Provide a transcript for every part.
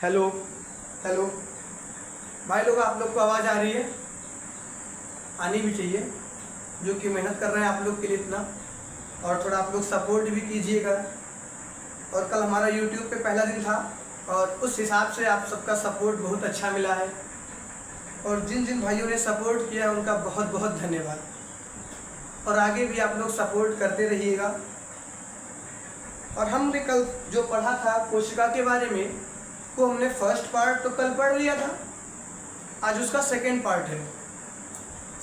Hello hello भाई लोग, आप लोग को आवाज़ आ रही है? आनी भी चाहिए, जो कि मेहनत कर रहे हैं आप लोग के लिए इतना। और थोड़ा आप लोग सपोर्ट भी कीजिएगा। और कल हमारा यूट्यूब पे पहला दिन था और उस हिसाब से आप सबका सपोर्ट बहुत अच्छा मिला है। और जिन जिन भाइयों ने सपोर्ट किया उनका बहुत बहुत धन्यवाद। और आगे भी आप लोग सपोर्ट करते रहिएगा। और हमने कल जो पढ़ा था कोशिका के बारे में, वो हमने फर्स्ट पार्ट तो कल पढ़ लिया था। आज उसका सेकंड पार्ट है।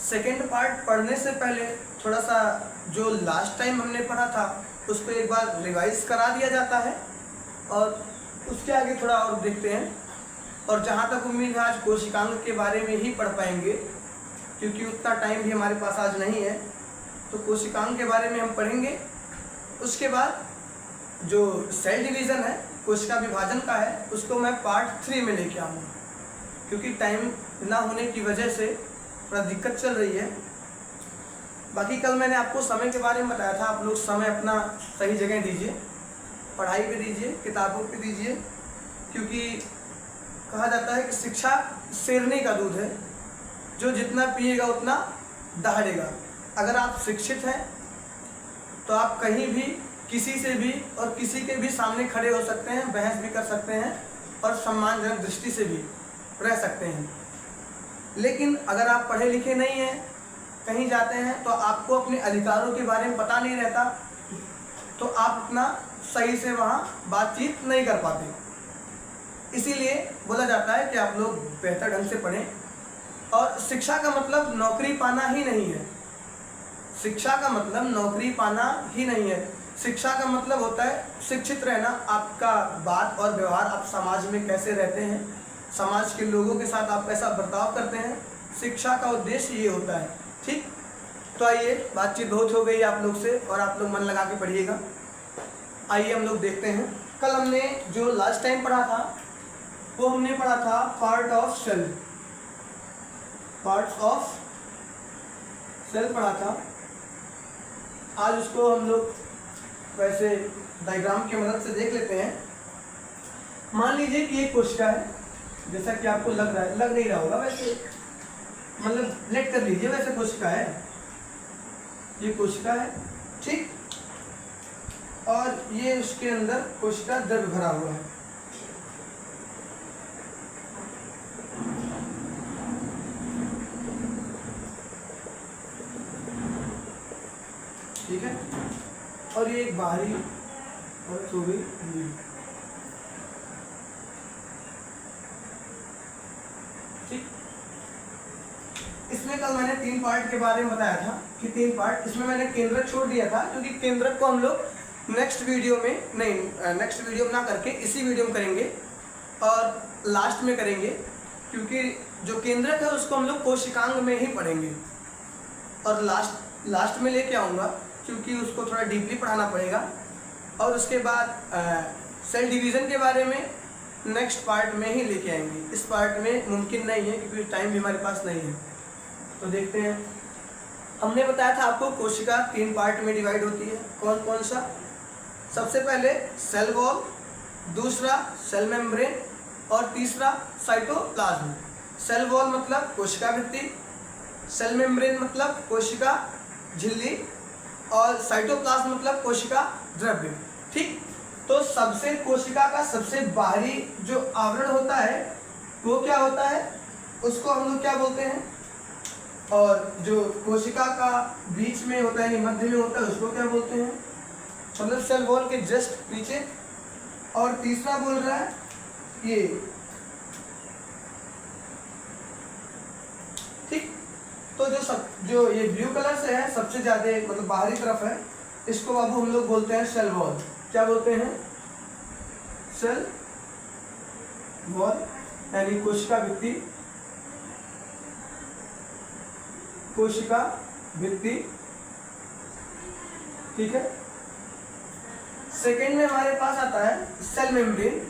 सेकंड पार्ट पढ़ने से पहले थोड़ा सा जो लास्ट टाइम हमने पढ़ा था उसको एक बार रिवाइज करा दिया जाता है और उसके आगे थोड़ा और देखते हैं। और जहाँ तक उम्मीद है आज कोशिकांग के बारे में ही पढ़ पाएंगे, क्योंकि उतना टाइम भी हमारे पास आज नहीं है। तो कोशिकांग के बारे में हम पढ़ेंगे। उसके बाद जो सेल डिवीज़न है, कोशिका विभाजन का है, उसको मैं पार्ट 3 में लेके आऊँगा, क्योंकि टाइम ना होने की वजह से थोड़ा दिक्कत चल रही है। बाकी कल मैंने आपको समय के बारे में बताया था। आप लोग समय अपना सही जगह दीजिए, पढ़ाई पे दीजिए, किताबों पे दीजिए, क्योंकि कहा जाता है कि शिक्षा शेरनी का दूध है, जो जितना पिएगा उतना दहाड़ेगा। अगर आप शिक्षित हैं तो आप कहीं भी किसी से भी और किसी के भी सामने खड़े हो सकते हैं, बहस भी कर सकते हैं और सम्मानजनक दृष्टि से भी रह सकते हैं। लेकिन अगर आप पढ़े लिखे नहीं हैं, कहीं जाते हैं तो आपको अपने अधिकारों के बारे में पता नहीं रहता, तो आप अपना सही से वहाँ बातचीत नहीं कर पाते। इसीलिए बोला जाता है कि आप लोग बेहतर ढंग से पढ़ें। और शिक्षा का मतलब नौकरी पाना ही नहीं है। शिक्षा का मतलब नौकरी पाना ही नहीं है। शिक्षा का मतलब होता है शिक्षित रहना। आपका बात और व्यवहार, आप समाज में कैसे रहते हैं, समाज के लोगों के साथ आप कैसा बर्ताव करते हैं, शिक्षा का उद्देश्य ये होता है। ठीक, तो आइए, बातचीत बहुत हो गई आप लोग से और आप लोग मन लगा के पढ़िएगा। आइए हम लोग देखते हैं। कल हमने जो लास्ट टाइम पढ़ा था वो हमने पढ़ा था part of cell, parts of cell पढ़ा था। आज उसको हम लोग वैसे डायग्राम की मदद से देख लेते हैं। मान लीजिए कि एक कोशिका है, जैसा कि आपको लग रहा है, लग नहीं रहा होगा वैसे, मतलब लेट कर लीजिए, वैसे कोशिका है, ये कोशिका है, ठीक। और ये उसके अंदर कोशिका द्रव्य भरा हुआ है। ठीक है, और ये एक बाहरी और थोड़ी ठीक। इसमें कल मैंने 3 पार्ट के बारे में बताया था कि 3 पार्ट। इसमें मैंने केंद्रक छोड़ दिया था, क्योंकि केंद्रक को हम लोग नेक्स्ट वीडियो में नेक्स्ट वीडियो में ना करके इसी वीडियो में करेंगे और लास्ट में करेंगे, क्योंकि जो केंद्रक है उसको हम लोग कोशिकांग में ही पढ़ेंगे और लास्ट में लेके आऊँगा, क्योंकि उसको थोड़ा डीपली पढ़ाना पड़ेगा। और उसके बाद सेल डिवीज़न के बारे में नेक्स्ट पार्ट में ही लेके आएंगे। इस पार्ट में मुमकिन नहीं है, क्योंकि टाइम भी हमारे पास नहीं है। तो देखते हैं। हमने बताया था आपको कोशिका 3 पार्ट में डिवाइड होती है। कौन कौन सा? सबसे पहले सेल वॉल, दूसरा सेल मेम्ब्रेन और तीसरा साइटोप्लाज्म। सेल वॉल मतलब कोशिका भित्ति, सेल मेम्ब्रेन मतलब कोशिका झिल्ली और साइटोप्लाज्म मतलब कोशिका द्रव्य। ठीक, तो सबसे कोशिका का सबसे बाहरी जो आवरण होता है वो क्या होता है, उसको हम लोग क्या बोलते हैं? और जो कोशिका का बीच में होता है, मध्य में होता है, उसको क्या बोलते हैं? मतलब सेल वॉल के जस्ट नीचे। और तीसरा बोल रहा है ये, ठीक। तो जो ये ब्लू कलर से है, सबसे ज्यादा मतलब बाहरी तरफ है, इसको बाबू हम लोग बोलते हैं सेल वॉल। क्या बोलते हैं? सेल वॉल, यानी कोशिका भित्ति, कोशिका भित्ति। ठीक है। सेकेंड में हमारे पास आता है सेल मेम्ब्रेन,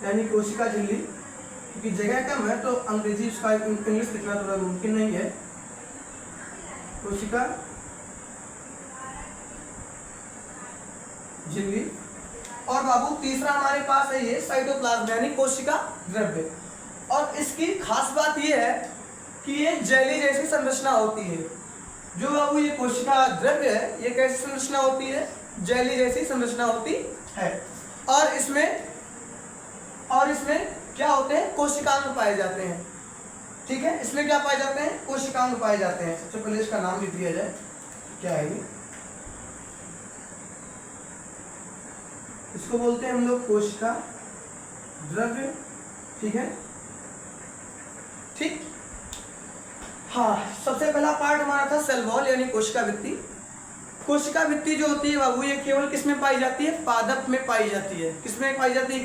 यानी कोशिका झिल्ली। क्योंकि जगह कम है तो अंग्रेजी उसका इंग्लिश लिखना थोड़ा मुमकिन नहीं है। कोशिका झिल्ली, और बाबू तीसरा हमारे पास है ये साइटोप्लाज्म यानी कोशिका द्रव्य। और इसकी खास बात ये है कि ये जेली जैसी संरचना होती है। जो बाबू ये कोशिका द्रव्य है ये कैसी संरचना होती है? जेली जैसी संरचना होती है। और इसमें क्या होते हैं? कोशिकांग पाए जाते हैं। ठीक है, इसमें क्या पाए जाते हैं? कोशिकांग पाए जाते हैं। सबसे पहले इसका नाम लिख दिया जाए, क्या है ये? इसको बोलते हैं हम लोग कोशिका द्रव्य। ठीक है, ठीक। हाँ, सबसे पहला पार्ट हमारा था सेल वॉल यानी कोशिका भित्ति। कोशिका भित्ति जो होती है बाबू ये केवल किस में पाई जाती है? पादप में पाई जाती है। किस में पाई जाती है?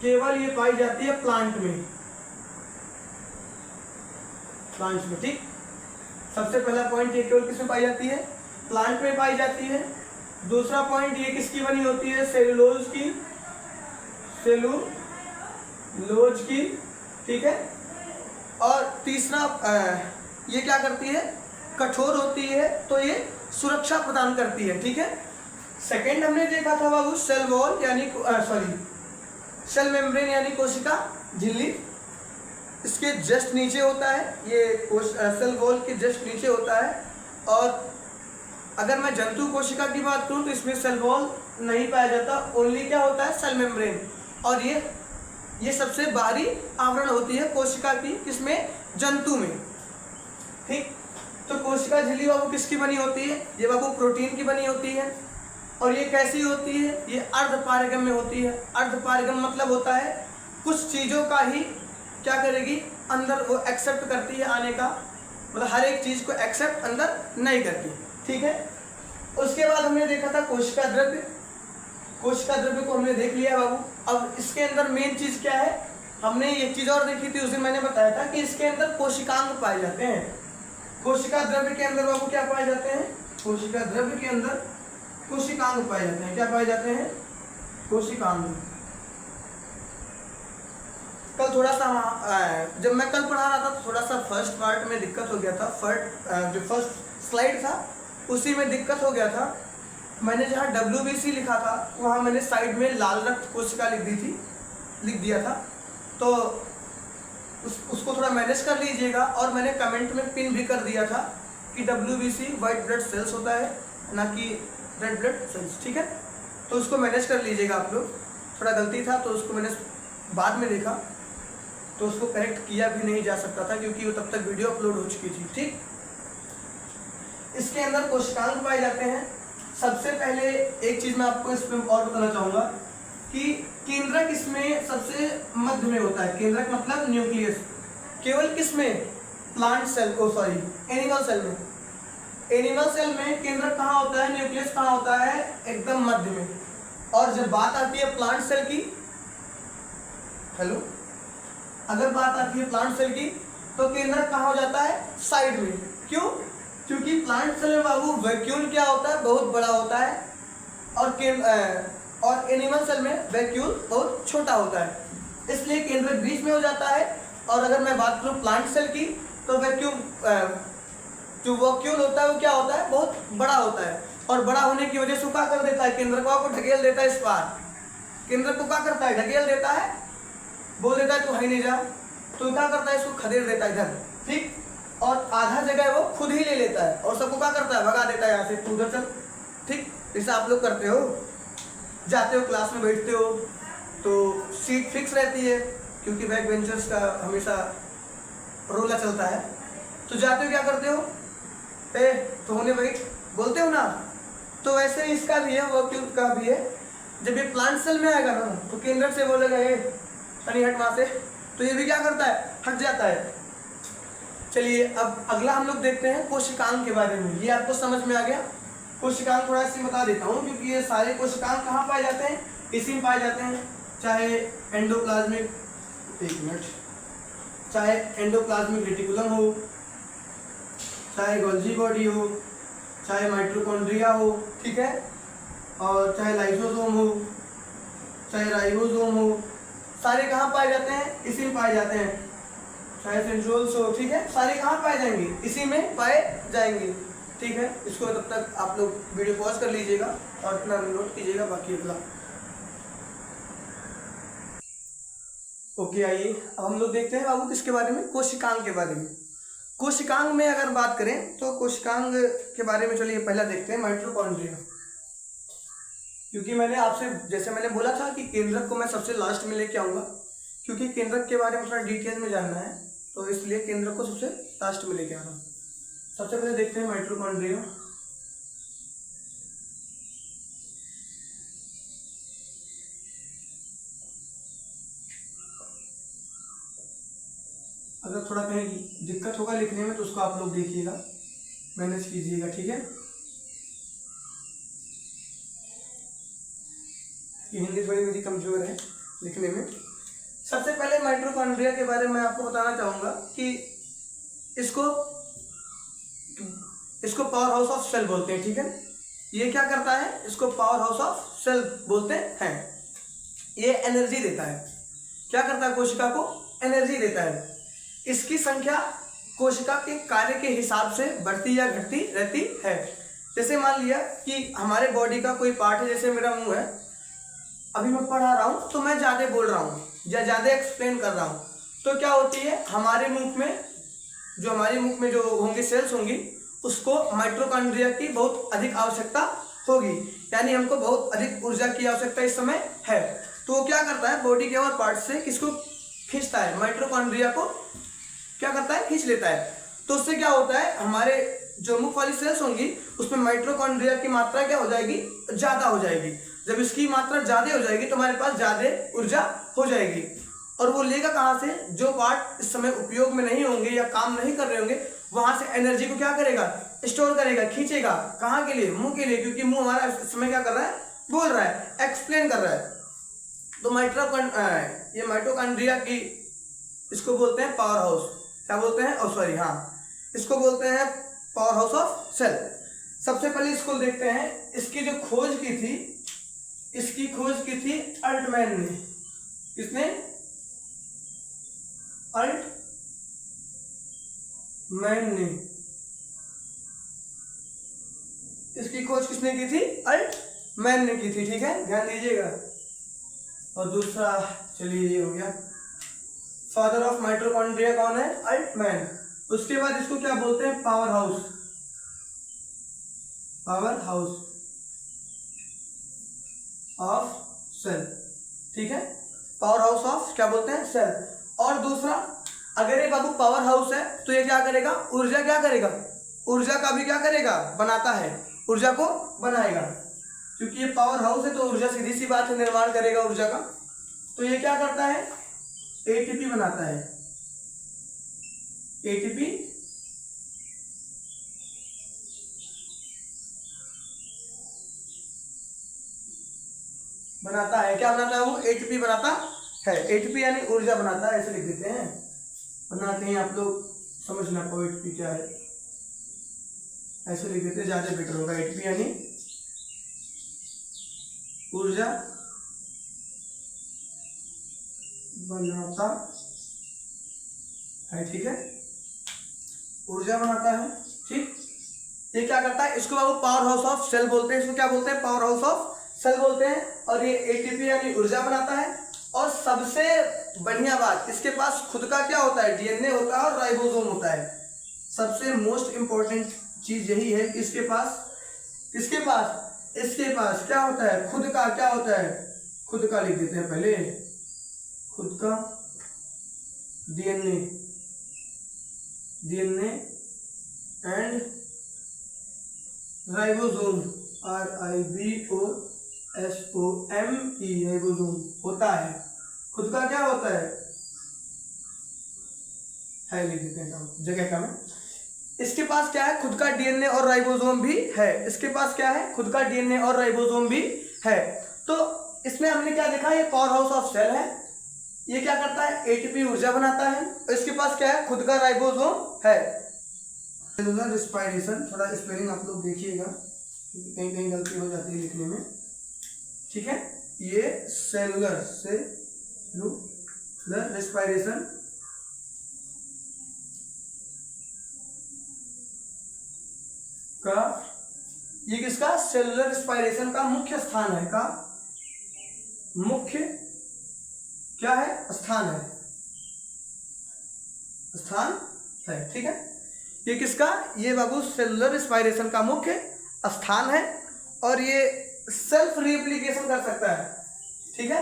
केवल ये पाई जाती है प्लांट में। ठीक, सबसे पहला पॉइंट ये केवल किस में पाई जाती है? प्लांट में पाई जाती है। दूसरा पॉइंट ये किसकी बनी होती है? सेलुलोज की। ठीक है, और तीसरा ये क्या करती है? कठोर होती है, तो ये सुरक्षा प्रदान करती है। ठीक है, सेकंड हमने देखा था बाबू सेल वॉल यानी सेल मेम्ब्रेन यानी कोशिका झिल्ली। इसके जस्ट नीचे होता है ये सेल वॉल के जस्ट नीचे होता है। और अगर मैं जंतु कोशिका की बात करूं तो इसमें सेल वॉल नहीं पाया जाता, ओनली क्या होता है? Cell membrane. और ये सबसे बाहरी आवरण होती है कोशिका की, किसमें? जंतु में। ठीक, तो कोशिका झिल्ली बाबू किसकी बनी होती है? ये बाबू प्रोटीन की बनी होती है। और ये कैसी होती है? ये अर्धपारगम्य में होती है। अर्धपारगम्य मतलब होता है कुछ चीज़ों का ही क्या करेगी? अंदर वो एक्सेप्ट करती है आने का, मतलब हर एक चीज़ को एक्सेप्ट अंदर नहीं करती। ठीक है, उसके बाद हमने देखा था कोशिका द्रव्य। कोशिका द्रव्य को हमने देख लिया बाबू। अब इसके अंदर मेन चीज़ क्या है? हमने एक चीज़ और देखी थी, उस दिन मैंने बताया था कि इसके अंदर कोशिकांग पाए जाते हैं। कोशिका द्रव्य के अंदर बाबू क्या पाए जाते हैं? कोशिका द्रव्य के अंदर कोशिकांग पाए जाते हैं। क्या पाए जाते हैं? कोशिकांग। कल थोड़ा सा जब मैं कल पढ़ा रहा था तो थोड़ा सा फर्स्ट पार्ट में दिक्कत हो गया था। जो फर्स्ट स्लाइड था उसी में दिक्कत हो गया था। मैंने जहाँ WBC लिखा था वहाँ मैंने साइड में लाल रक्त कोशिका लिख दिया था। तो उसको थोड़ा मैनेज कर लीजिएगा। और मैंने कमेंट में पिन भी कर दिया था कि WBC वाइट ब्लड सेल्स होता है, ना कि रेड ब्लड सेल्स। ठीक है, तो उसको मैनेज कर लीजिएगा आप लोग। थोड़ा गलती था तो उसको मैंने बाद में देखा तो उसको करेक्ट किया भी नहीं जा सकता था क्योंकि वो तब तक वीडियो अपलोड हो चुकी थी। ठीक, इसके अंदर कोशिकांग पाए जाते हैं। सबसे पहले एक चीज़ मैं आपको इसमें और बताना चाहूँगा कि केंद्रक इसमें सबसे मध्य में होता है। केंद्रक मतलब न्यूक्लियस। केवल किसमें? प्लांट सेल एनिमल सेल में। एनिमल सेल में केंद्रक कहाँ होता है? न्यूक्लियस कहाँ होता है? एकदम मध्य में। और जब बात आती है प्लांट सेल की, अगर बात आती है प्लांट सेल की तो केंद्रक कहाँ हो जाता है? साइड में। क्यों? क्योंकि प्लांट सेल में बाबू वैक्यूल क्या होता है? बहुत बड़ा होता है। और एनिमल सेल में वैक्यूल बहुत छोटा होता है, इसलिए केंद्रक बीच में हो जाता है। और अगर मैं बात करूँ प्लांट सेल की तो जो वैक्यूल होता है वो क्या होता है? बहुत बड़ा होता है। और बड़ा होने की वजह से क्या कर देता है? केंद्रकों को ढकेल देता है इस पार। केंद्रक को क्या करता है? ढकेल देता है, बोल देता है तू है नहीं जा, तो क्या करता है? इसको खदेड़ देता है इधर। ठीक, और आधा जगह वो खुद ही ले लेता है और सबको क्या करता है? भगा देता है यहाँ से, तू उधर चल। ठीक, जैसे आप लोग करते हो, जाते हो क्लास में बैठते हो तो सीट फिक्स रहती है क्योंकि बैक बेंचर्स का हमेशा रोला चलता है। तो जाते हो क्या करते हो? तो होने बैठ बोलते हो ना। तो वैसे ही इसका भी है, वैक्यूल का भी है। जब ये प्लांट सेल में आएगा ना तो केंद्रक से बोलेगा ये तनी हट वहाँ से, तो ये भी क्या करता है? हट जाता है। चलिए अब अगला हम लोग देखते हैं कोशिकांग के बारे में। ये आपको समझ में आ गया? कोशिकांग थोड़ा सी बता देता हूँ क्योंकि ये सारे कोशिकांग कहाँ पाए जाते हैं? इसी में पाए जाते हैं। चाहे एंडोप्लाज्मिक रेटिकुलम हो, चाहे गोल्जी बॉडी हो, चाहे माइटोकॉन्ड्रिया हो, ठीक है, और चाहे लाइसोसोम हो, चाहे राइबोसोम हो, सारे कहाँ पाए जाते हैं? इसी में पाए जाते हैं। चाहे सेंट्रोल्स हो, ठीक है, सारे कहाँ पाए जाएंगे? इसी में पाए जाएंगे। ठीक है, इसको तब तक आप लोग वीडियो पॉज कर लीजिएगा और अपना नोट कीजिएगा बाकी अगला। ओके, आइए अब हम लोग देखते हैं बाबू किसके बारे में, कोशिकांग के बारे में। कोशिकांग में अगर बात करें तो कोशिकांग के बारे में चलिए पहला देखते हैं माइटोकॉन्ड्रिया। क्योंकि मैंने आपसे जैसे मैंने बोला था कि केंद्रक को मैं सबसे लास्ट में लेके आऊँगा, क्योंकि केंद्रक के बारे में थोड़ा डिटेल में जानना है, तो इसलिए केंद्रक को सबसे लास्ट में लेके आ रहा हूँ। सबसे पहले देखते हैं माइटोकॉन्ड्रिया। अगर थोड़ा कहीं दिक्कत होगा लिखने में तो उसको आप लोग देखिएगा, मैनेज कीजिएगा, ठीक है। कि हिंदी थोड़ी मेरी कमजोर है लिखने में। सबसे पहले माइटोकॉन्ड्रिया के बारे में आपको बताना चाहूँगा कि इसको पावर हाउस ऑफ सेल बोलते हैं, ठीक है। ये क्या करता है, इसको पावर हाउस ऑफ सेल बोलते हैं। ये एनर्जी देता है, क्या करता है, कोशिका को एनर्जी देता है। इसकी संख्या कोशिका के कार्य के हिसाब से बढ़ती या घटती रहती है। जैसे मान लिया कि हमारे बॉडी का कोई पार्ट है, जैसे मेरा मुंह है, अभी मैं पढ़ा रहा हूँ तो मैं ज़्यादा बोल रहा हूँ या ज़्यादा एक्सप्लेन कर रहा हूँ, तो क्या होती है, हमारे मुख में जो होंगे सेल्स होंगी, उसको माइटोकॉन्ड्रिया की बहुत अधिक आवश्यकता होगी, यानी हमको बहुत अधिक ऊर्जा की आवश्यकता इस समय है। तो वो क्या करता है, बॉडी के और पार्ट से किसको खींचता है, माइटोकॉन्ड्रिया को क्या करता है, खींच लेता है। तो उससे क्या होता है, हमारे जो मुख वाली सेल्स होंगी उसमें माइटोकॉन्ड्रिया की मात्रा क्या हो जाएगी, ज़्यादा हो जाएगी। जब इसकी मात्रा ज़्यादा हो जाएगी तो हमारे पास ज़्यादा ऊर्जा हो जाएगी। और वो लेगा कहाँ से, जो पार्ट इस समय उपयोग में नहीं होंगे या काम नहीं कर रहे होंगे, वहाँ से एनर्जी को क्या करेगा, स्टोर करेगा, खींचेगा। कहाँ के लिए, मुंह के लिए, क्योंकि मुंह हमारा इस समय क्या कर रहा है, बोल रहा है, एक्सप्लेन कर रहा है। तो माइटोकॉन्ड्रिया की इसको बोलते हैं पावर हाउस, क्या बोलते हैं, इसको बोलते हैं पावर हाउस ऑफ सेल। सबसे पहले इसको देखते हैं, इसकी जो खोज की थी, इसकी खोज की थी अल्टमैन ने। किसने, अल्टमैन ने। इसकी खोज किसने की थी, अल्टमैन ने की थी, ठीक है, ध्यान दीजिएगा। और दूसरा चलिए ये हो गया, फादर ऑफ माइटोकॉन्ड्रिया कौन है, अल्टमैन। उसके बाद इसको क्या बोलते हैं, पावर हाउस ऑफ सेल, ठीक है, पावर हाउस ऑफ क्या बोलते हैं, सेल। और दूसरा, अगर ये बाबू पावर हाउस है तो ये क्या करेगा, ऊर्जा क्या करेगा, ऊर्जा का भी क्या करेगा, बनाता है, ऊर्जा को बनाएगा। क्योंकि ये पावर हाउस है तो ऊर्जा सीधी सी बात है, निर्माण करेगा ऊर्जा का। तो ये क्या करता है, एटीपी बनाता है, एटीपी बनाता है। क्या बनाता है वो, एटीपी बनाता है। एटीपी यानी ऊर्जा बनाता है, ऐसे लिख देते हैं, वरना कहीं आप लोग समझ ना पाओ एटीपी क्या है, ऐसे लिख देते हैं, ज्यादा बेटर होगा। एटीपी यानी ऊर्जा बनाता है, ठीक है, ऊर्जा बनाता है, ठीक। ये क्या करता है, इसको बाबू पावर हाउस ऑफ सेल बोलते हैं, इसको क्या बोलते हैं, पावर हाउस ऑफ सेल बोलते हैं। और ये एटीपी यानी ऊर्जा बनाता है। और सबसे बढ़िया बात, इसके पास खुद का क्या होता है, डीएनए होता है और राइबोसोम होता है। सबसे मोस्ट इंपॉर्टेंट चीज यही है कि इसके पास क्या होता है, खुद का क्या होता है, खुद का लिख देते हैं पहले, खुद का DNA and ribosome, RIBOSOME, ribosome होता है। खुद का क्या होता है लिख देते हैं, जगह का में। इसके पास क्या है, खुद का डीएनए और राइबोसोम भी है। इसके पास क्या है, खुद का डीएनए और राइबोसोम भी है। तो इसमें हमने क्या देखा, ये पावर हाउस ऑफ सेल है। ये क्या करता है, एटीपी ऊर्जा बनाता है। इसके पास क्या है, खुद का राइबोसोम है। सेलुलर रेस्पिरेशन, थोड़ा स्पेलिंग आप लोग देखिएगा क्योंकि कहीं कहीं गलती हो जाती है लिखने में, ठीक है। ये सेलुलर रेस्पिरेशन का, ये किसका, सेलुलर रेस्पिरेशन का मुख्य स्थान है, का मुख्य क्या है, स्थान है, स्थान है, ठीक है। ये किसका, ये बाबू सेलुलर रेस्पिरेशन का मुख्य स्थान है और ये सेल्फ रिप्लिकेशन कर सकता है, ठीक है।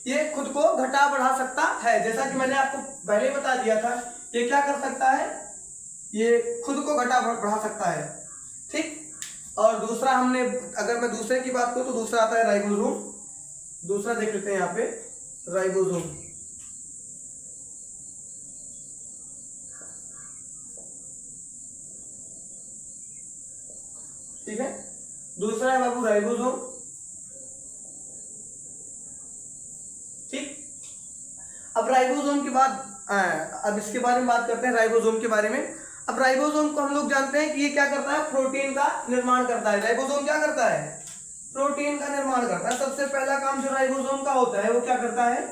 ये खुद को घटा बढ़ा सकता है, जैसा कि मैंने आपको पहले बता दिया था। ये क्या कर सकता है, ये खुद को घटा बढ़ा सकता है, ठीक। और दूसरा हमने, अगर मैं दूसरे की बात करूं तो दूसरा आता है राइबोसोम। दूसरा देख लेते हैं यहाँ पे, राइबोसोम। ठीक है, दूसरा है बाबू राइबोसोम, ठीक। अब राइबोसोम के बाद अब इसके बारे में बात करते हैं, राइबोसोम के बारे में। अब राइबोसोम को हम लोग जानते हैं कि ये क्या करता है, प्रोटीन का निर्माण करता है। राइबोसोम क्या करता है, प्रोटीन का निर्माण करता है। सबसे पहला काम जो राइबोसोम का होता है वो क्या करता है,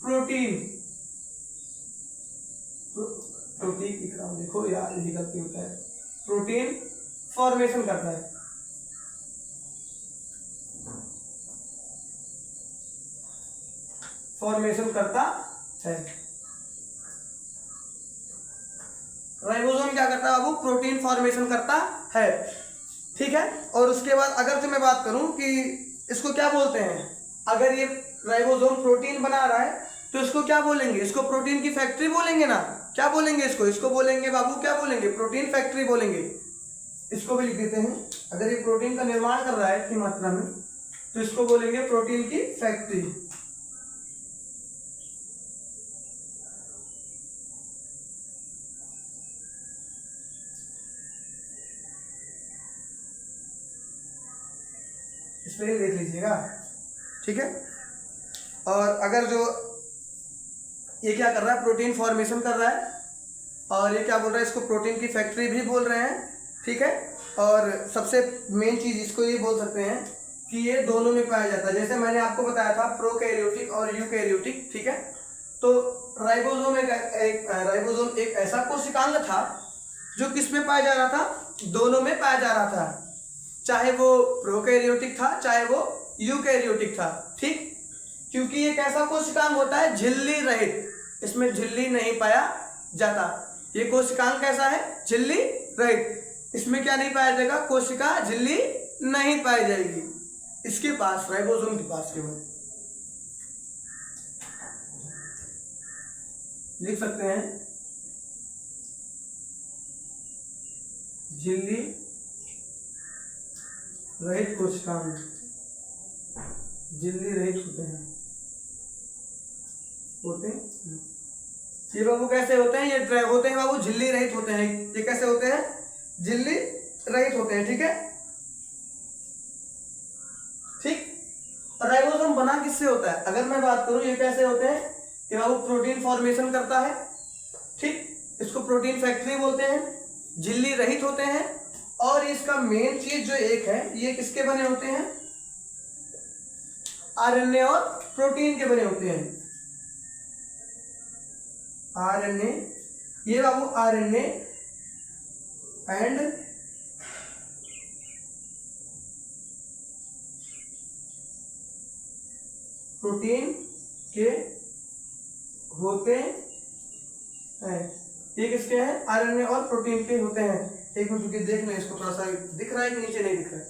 प्रोटीन देखो यार यही गलती होता है, प्रोटीन फॉर्मेशन करता है। फॉर्मेशन करता है राइबोसोम, क्या करता है बाबू, प्रोटीन फॉर्मेशन करता है, ठीक है। और उसके बाद अगर जो मैं बात करूं कि इसको क्या बोलते हैं, अगर ये राइबोसोम प्रोटीन बना रहा है तो इसको क्या बोलेंगे, इसको प्रोटीन की फैक्ट्री बोलेंगे ना, क्या बोलेंगे इसको बोलेंगे बाबू, क्या बोलेंगे, प्रोटीन फैक्ट्री बोलेंगे। इसको भी लिख देते हैं, अगर ये प्रोटीन का निर्माण कर रहा है इतनी मात्रा में तो इसको बोलेंगे प्रोटीन की फैक्ट्री। इस पर देख लीजिएगा, ठीक है। और अगर जो ये क्या कर रहा है, प्रोटीन फॉर्मेशन कर रहा है, और ये क्या बोल रहा है, इसको प्रोटीन की फैक्ट्री भी बोल रहे हैं, ठीक है। और सबसे मेन चीज इसको ये बोल सकते हैं कि ये दोनों में पाया जाता है। जैसे मैंने आपको बताया था प्रोकैरियोटिक और यूकैरियोटिक, ठीक है। तो राइबोसोम एक ऐसा कोशिकांग था जो किस में पाया जा रहा था, दोनों में पाया जा रहा था, चाहे वो प्रोकैरियोटिक था चाहे वो यूकैरियोटिक था, ठीक। क्योंकि ये कैसा कोशिकांग होता है, झिल्ली रहित, इसमें झिल्ली नहीं पाया जाता। ये कोशिकांग कैसा है, झिल्ली रहित, इसमें क्या नहीं पाया जाएगा, कोशिका झिल्ली नहीं पाई जाएगी इसके पास, राइबोसोम के पास। केवल लिख सकते हैं झिल्ली रहित कोशिकांग, झिल्ली रहित होते हैं ये बाबू कैसे होते हैं, ये होते हैं बाबू झिल्ली रहित होते हैं। ये कैसे होते हैं, झिल्ली रहित होते हैं, ठीक है, ठीक। राइबोसोम बना किससे होता है, अगर मैं बात करूं ये कैसे होते हैं, ये बाबू प्रोटीन फॉर्मेशन करता है, ठीक, इसको प्रोटीन फैक्ट्री बोलते हैं, झिल्ली रहित होते हैं। और इसका मेन चीज जो एक है, ये किसके बने होते हैं, आरएनए और प्रोटीन के बने होते हैं। आरएनए, ये बाबू आरएनए एंड प्रोटीन के होते हैं। ये किसके हैं, आरएनए और प्रोटीन के होते हैं। एक मिनट रुकिए, देख लें इसको, थोड़ा सा दिख रहा है कि नीचे नहीं दिख रहा है,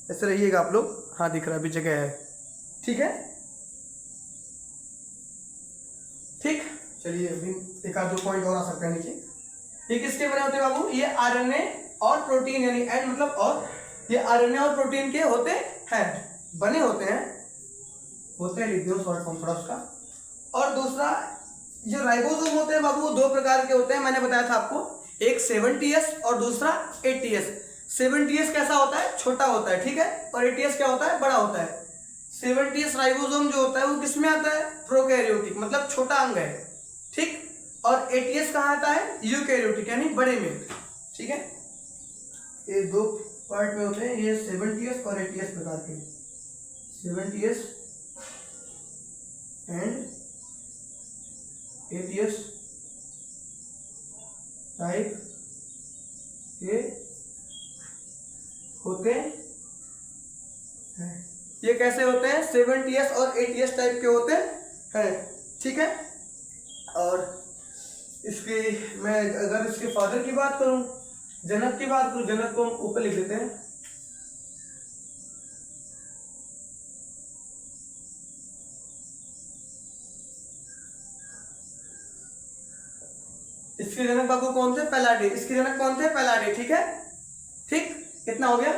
ऐसे रहिएगा आप लोग। हाँ दिख रहा है, अभी जगह है, ठीक है, ठीक। चलिए अभी एक आध दो पॉइंट और आ सकता है नीचे। ये किसके बने होते हैं बाबू, ये आरएनए और प्रोटीन, यानी एंड मतलब और, ये आरएनए और प्रोटीन के होते हैं, बने होते हैं लिख दो शॉर्ट फॉर्म थोड़ा उसका। और दूसरा जो राइबोसोम होते हैं बाबू, वो दो प्रकार के होते हैं, मैंने बताया था आपको, एक 70S और दूसरा 80S। 70S कैसा होता है, छोटा होता है, ठीक है, और 80S क्या होता है, बड़ा होता है। 70S राइबोसोम जो होता है वो किसमें आता है, प्रोकैरियोटिक मतलब छोटा अंग है, ठीक। और 80S कहाँ आता है, यूकैरियोटिक यानी बड़े में, ठीक है। ये दो पार्ट में होते हैं, ये 70S और 80S प्रकार के, 70S एंड 80S टाइप के होते हैं। ये कैसे होते हैं? 70s और 80s टाइप के होते हैं, ठीक है। और इसकी मैं अगर इसके फादर की बात करूं, जनक की बात करूं, जनक को हम ऊपर लिख देते हैं। इसके जनक बाबू कौन थे? पैलाडे। इसके जनक कौन थे? पैलाडे, ठीक है। ठीक, कितना हो गया?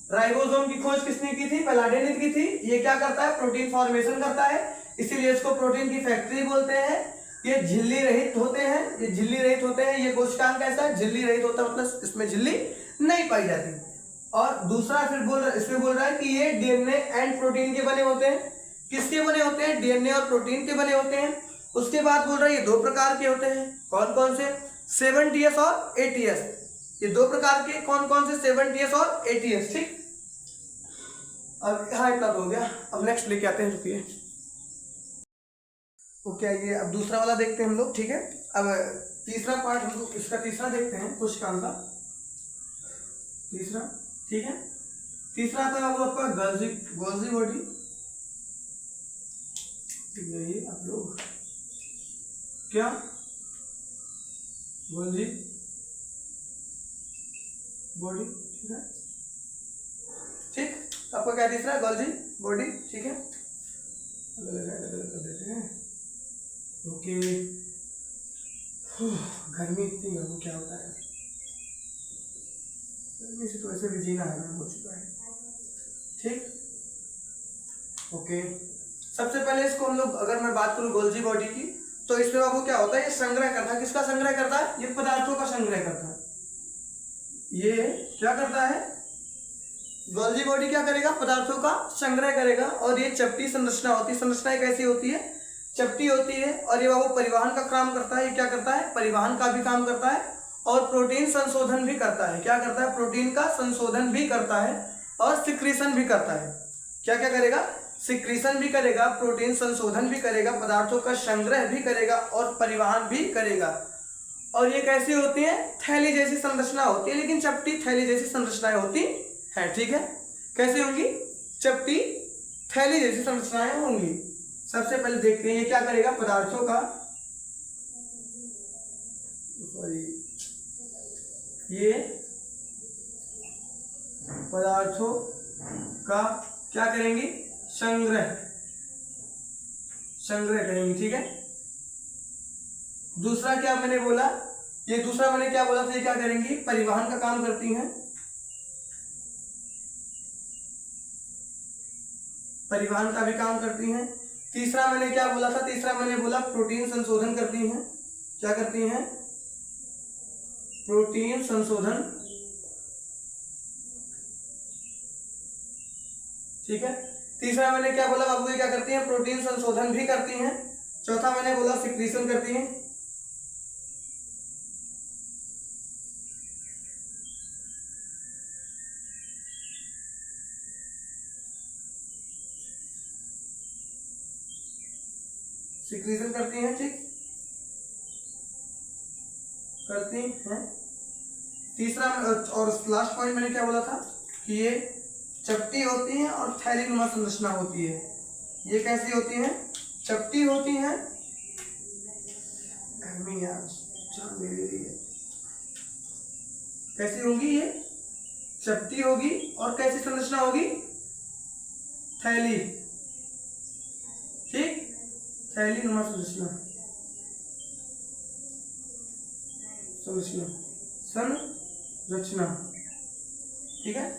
राइबोसोम की खोज किसने की थी? पैलाडे ने की थी। ये क्या करता है? प्रोटीन फॉर्मेशन करता है, इसीलिए इसको प्रोटीन की फैक्ट्री बोलते हैं। ये झिल्ली रहित होते हैं, ये झिल्ली रहित होते हैं। ये कोशिकांग कैसा है? झिल्ली रहित होता है, मतलब इसमें झिल्ली नहीं पाई जाती। और दूसरा फिर इसमें बोल रहा है कि ये डीएनए एंड प्रोटीन के बने होते हैं। किसके बने होते हैं? डीएनए और प्रोटीन के बने होते हैं। उसके बाद बोल रहा है ये दो प्रकार के होते हैं। कौन कौन से? 70s और 80s। ये दो प्रकार के कौन कौन से? 70s और 80s, ठीक। अब हाँ, इतना तो हो गया। अब नेक्स्ट लेके आते हैं, रुकिए। ओके, ये अब दूसरा वाला देखते हैं हम लोग, ठीक है। अब तीसरा पार्ट हम लोग इसका तीसरा देखते हैं, कोशिकांग का तीसरा, ठीक है। तीसरा आता है वो आपका गोल्जी बॉडी। यही आप लोग क्या गोल्जी बॉडी, ठीक है, ठीक। आपका क्या तीसरा? गोल्जी बॉडी, ठीक है। अलग कर देते हैं। ओके, गर्मी इतनी है, वो क्या होता है? गर्मी से तो ऐसे भी जीना है, हो चुका है, ठीक। ओके, सबसे पहले इसको हम लोग, अगर मैं बात करूं गोल्जी बॉडी की, तो इसमें बाबू क्या होता है? ये संग्रह करता है। किसका संग्रह करता है? ये पदार्थों का संग्रह करता है। ये क्या करता है? गोल्जी बॉडी क्या करेगा? पदार्थों का संग्रह करेगा। और ये चपटी संरचना होती है। संरचना कैसी होती है? चपटी होती है। और ये बाबू परिवहन का काम करता है। ये क्या करता है? परिवहन का भी काम करता है और प्रोटीन संशोधन भी करता है। क्या करता है? प्रोटीन का संशोधन भी करता है और सिक्रीशन भी करता है। क्या क्या करेगा? सिक्रीशन भी करेगा, प्रोटीन संशोधन भी करेगा, पदार्थों का संग्रह भी करेगा और परिवहन भी करेगा। और ये कैसी होती है? थैली जैसी संरचना होती है, लेकिन चपटी थैली जैसी संरचनाएं होती है, ठीक है। कैसी होंगी? चपटी थैली जैसी संरचनाएं होंगी। सबसे पहले देखते हैं ये क्या करेगा? पदार्थों का, ये पदार्थों का क्या करेंगी? संग्रह करेंगी, ठीक है। दूसरा क्या मैंने बोला? ये दूसरा मैंने क्या बोला था? ये क्या करेंगी? परिवहन का काम करती हैं, परिवहन का भी काम करती हैं। तीसरा मैंने क्या बोला था? तीसरा मैंने बोला प्रोटीन संशोधन करती हैं। क्या करती हैं? प्रोटीन संशोधन, ठीक है। तीसरा मैंने क्या बोला बाबू? ये क्या करती हैं? प्रोटीन संशोधन भी करती हैं। चौथा मैंने बोला सिक्रीशन करती हैं। सिक्रीशन करती हैं, ठीक, करती हैं। तीसरा और लास्ट पॉइंट मैंने क्या बोला था? कि ये चपटी होती हैं और थैलीनुमा संरचना होती है। ये कैसी होती हैं? चपटी होती हैं। गर्मी यार जान दे रही है। कैसी होगी? ये चपटी होगी और कैसी संरचना होगी? थैली, ठीक, थैलीनुमा संरचना, संरचना, ठीक है,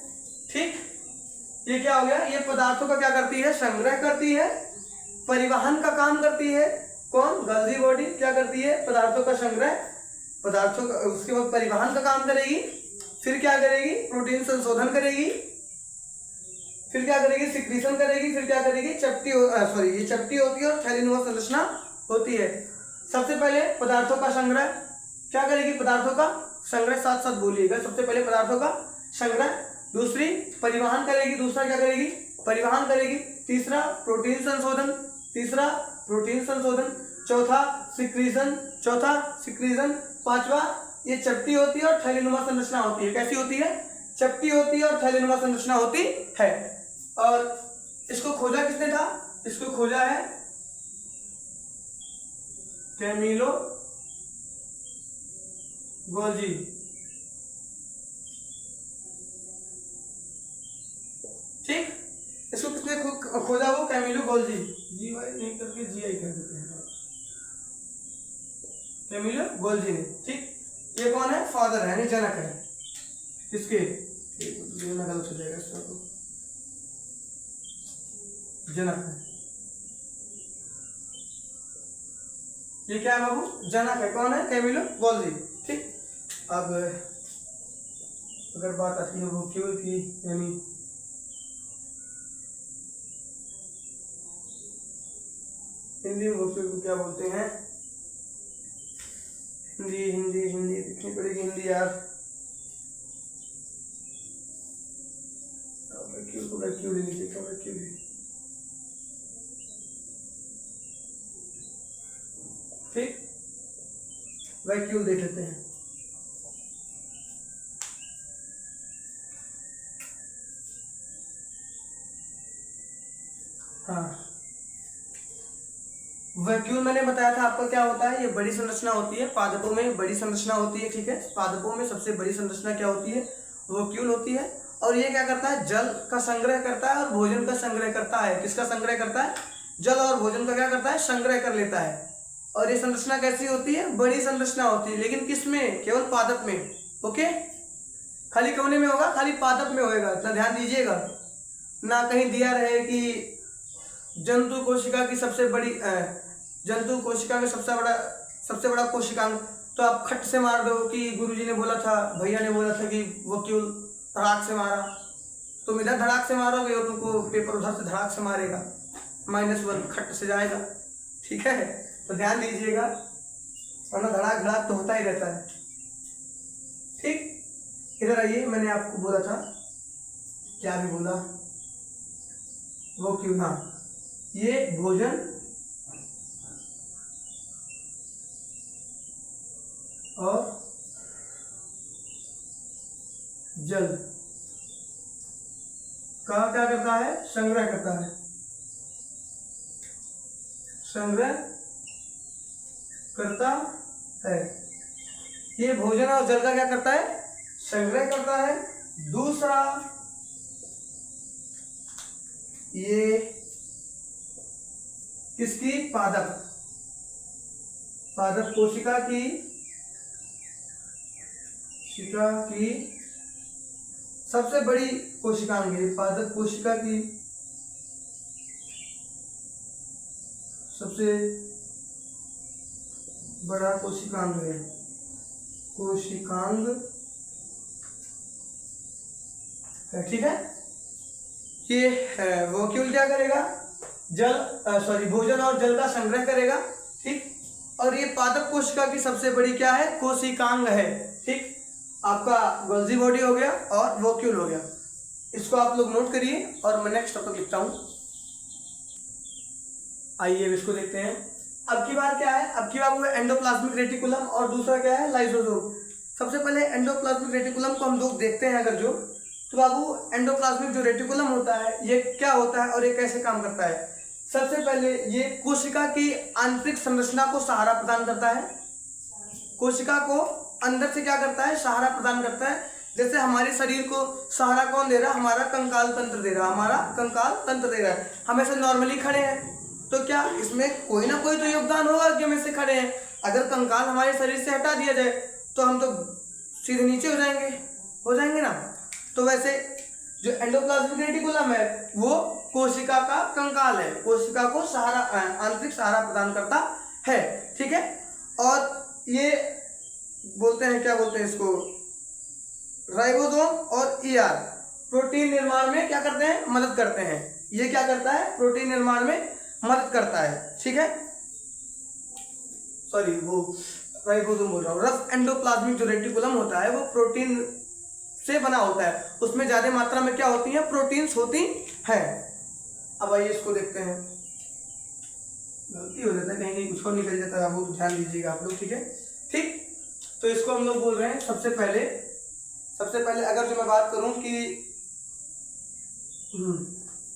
ठीक। ये क्या हो गया? ये पदार्थों का क्या करती है? संग्रह करती है, परिवहन का काम करती है। कौन? गोल्जी बॉडी क्या करती है? पदार्थों का संग्रह, पदार्थों का, उसके बाद परिवहन का काम करेगी। फिर क्या करेगी? प्रोटीन संशोधन करेगी। फिर क्या करेगी? सिक्रीशन करेगी। फिर क्या करेगी? चपटी, सॉरी, ये चपटी होती है और थैलीनुमा संरचना होती है। सबसे पहले पदार्थों का संग्रह क्या करेगी? पदार्थों का संग्रह, साथ साथ बोलिएगा। सबसे पहले पदार्थों का संग्रह, दूसरी परिवहन करेगी। दूसरा क्या करेगी? परिवहन करेगी। तीसरा प्रोटीन संशोधन, तीसरा प्रोटीन संशोधन। चौथा सिक्रीशन, पांचवा ये चपटी होती है और थैलीनुमा संरचना होती है। कैसी होती है? चपटी होती है और थैलेनुमा संरचना होती है। और इसको खोजा किसने था? इसको खोजा है कैमिलो गोल्जी। ठीक, इसको किसने खोजा? वो कैमिलो गोल्जी। जी वाई नहीं करके जी आई कर देते हैं, कैमिलो गोल्जी ने। ठीक, ये कौन है? फादर है, यानी जनक है किसके? गलत हो जाएगा इसका, तो जनक है। ये क्या है बाबू? जनक है। कौन है? Camillo Golgi. ठीक, अब अगर बात आती है वोक्यूल की, यानी हिंदी में वोक्यूल को क्या बोलते हैं? हिंदी हिंदी हिंदी लिखनी पड़ेगी, हिंदी यार। वैक्यूल को वैक्यूल ही लिखा, वैक्यूल। ठीक, वैक्यूल देख लेते हैं। हाँ, वैक्यूल मैंने बताया था आपको क्या होता है। ये बड़ी संरचना होती है, पादपों में बड़ी संरचना होती है। ठीक है, पादपों में सबसे बड़ी संरचना क्या होती है? वैक्यूल होती है। और ये क्या करता है? जल का संग्रह करता है और भोजन का संग्रह करता है। किसका संग्रह करता है? जल और भोजन का क्या करता है? संग्रह कर लेता है। और ये संरचना कैसी होती है? बड़ी संरचना होती है, लेकिन किसमें? केवल पादप में। ओके, खाली कौने में होगा? खाली पादप में होएगा, इतना ध्यान दीजिएगा। ना कहीं दिया रहे कि जंतु कोशिका की सबसे बड़ी जंतु कोशिका में सबसे बड़ा कोशिकांग, तो आप खट से मार दो कि गुरुजी ने बोला था, भैया ने बोला था कि वैक्यूल धड़ाक से मारा। तुम इधर धड़ाक से मारोगे और तुमको पेपर उधर से धड़ाक से मारेगा, -1 खट से जाएगा। ठीक है, तो ध्यान दीजिएगा, वरना धड़ाक धड़ाक तो होता ही रहता है। ठीक, इधर आइए, मैंने आपको बोला था, क्या भी बोला? वैक्यूल। हाँ, ये भोजन और जल का क्या करता है? संग्रह करता है। संग्रह करता है। ये भोजन और जल का क्या करता है? संग्रह करता है। दूसरा, ये किसकी? पादप कोशिका की सबसे बड़ी कोशिकांग है। पादप कोशिका की सबसे बड़ा कोशिकांग है। ठीक है, ये वैक्यूल क्या करेगा? भोजन और जल का संग्रह करेगा। ठीक, और ये पादप कोशिका की सबसे बड़ी क्या है? कोशिकांग है। ठीक, आपका गोल्जी बॉडी हो गया और वैक्यूल हो गया। इसको आप लोग नोट करिए और मैं नेक्स्ट टॉपिक लिखता हूं। आइए इसको देखते हैं। अब की बार क्या है? अब की बार वो एंडोप्लाज्मिक रेटिकुलम और दूसरा क्या है? लाइसोसोम। सबसे पहले एंडोप्लाज्मिक रेटिकुलम को हम लोग देखते हैं अगर जो, तो बाबू एंडोप्लाज्मिक जो रेटिकुलम होता है ये क्या होता है और ये कैसे काम करता है? सबसे पहले ये कोशिका की आंतरिक संरचना को सहारा प्रदान करता है। कोशिका को अंदर से क्या करता है? सहारा प्रदान करता है। जैसे हमारे शरीर को सहारा कौन दे रहा? हमारा कंकाल तंत्र दे रहा, हमारा कंकाल तंत्र दे रहा है। हम ऐसे नॉर्मली खड़े हैं तो क्या इसमें कोई ना कोई तो योगदान होगा कि हम ऐसे खड़े हैं। अगर कंकाल हमारे शरीर से हटा दिया जाए तो हम तो सीधे नीचे हो जाएंगे ना। तो वैसे जो एंडोप्लाज्मिक रेटिकुलम है वो कोशिका का कंकाल है, कोशिका को सहारा, आंतरिक सहारा प्रदान करता है। ठीक है, और ये बोलते हैं, क्या बोलते हैं इसको? राइबोसोम और ईआर प्रोटीन निर्माण में क्या करते हैं? मदद करते हैं। ये क्या करता है? प्रोटीन निर्माण में मदद करता है। ठीक है, सॉरी वो राइबोसोम बोल रहा हूँ। रफ एंडोप्लाज्मिक जो रेटिकुलम होता है वो प्रोटीन से बना होता है, उसमें ज्यादा मात्रा में क्या होती है? प्रोटीन्स होती हैं। अब आइए इसको देखते हैं। गलती हो जाता है, कहीं कहीं कुछ और निकल जाता है, वो ध्यान दीजिएगा आप लोग। ठीक है, ठीक, तो इसको हम लोग बोल रहे हैं सबसे पहले सबसे पहले अगर जो मैं बात करूं कि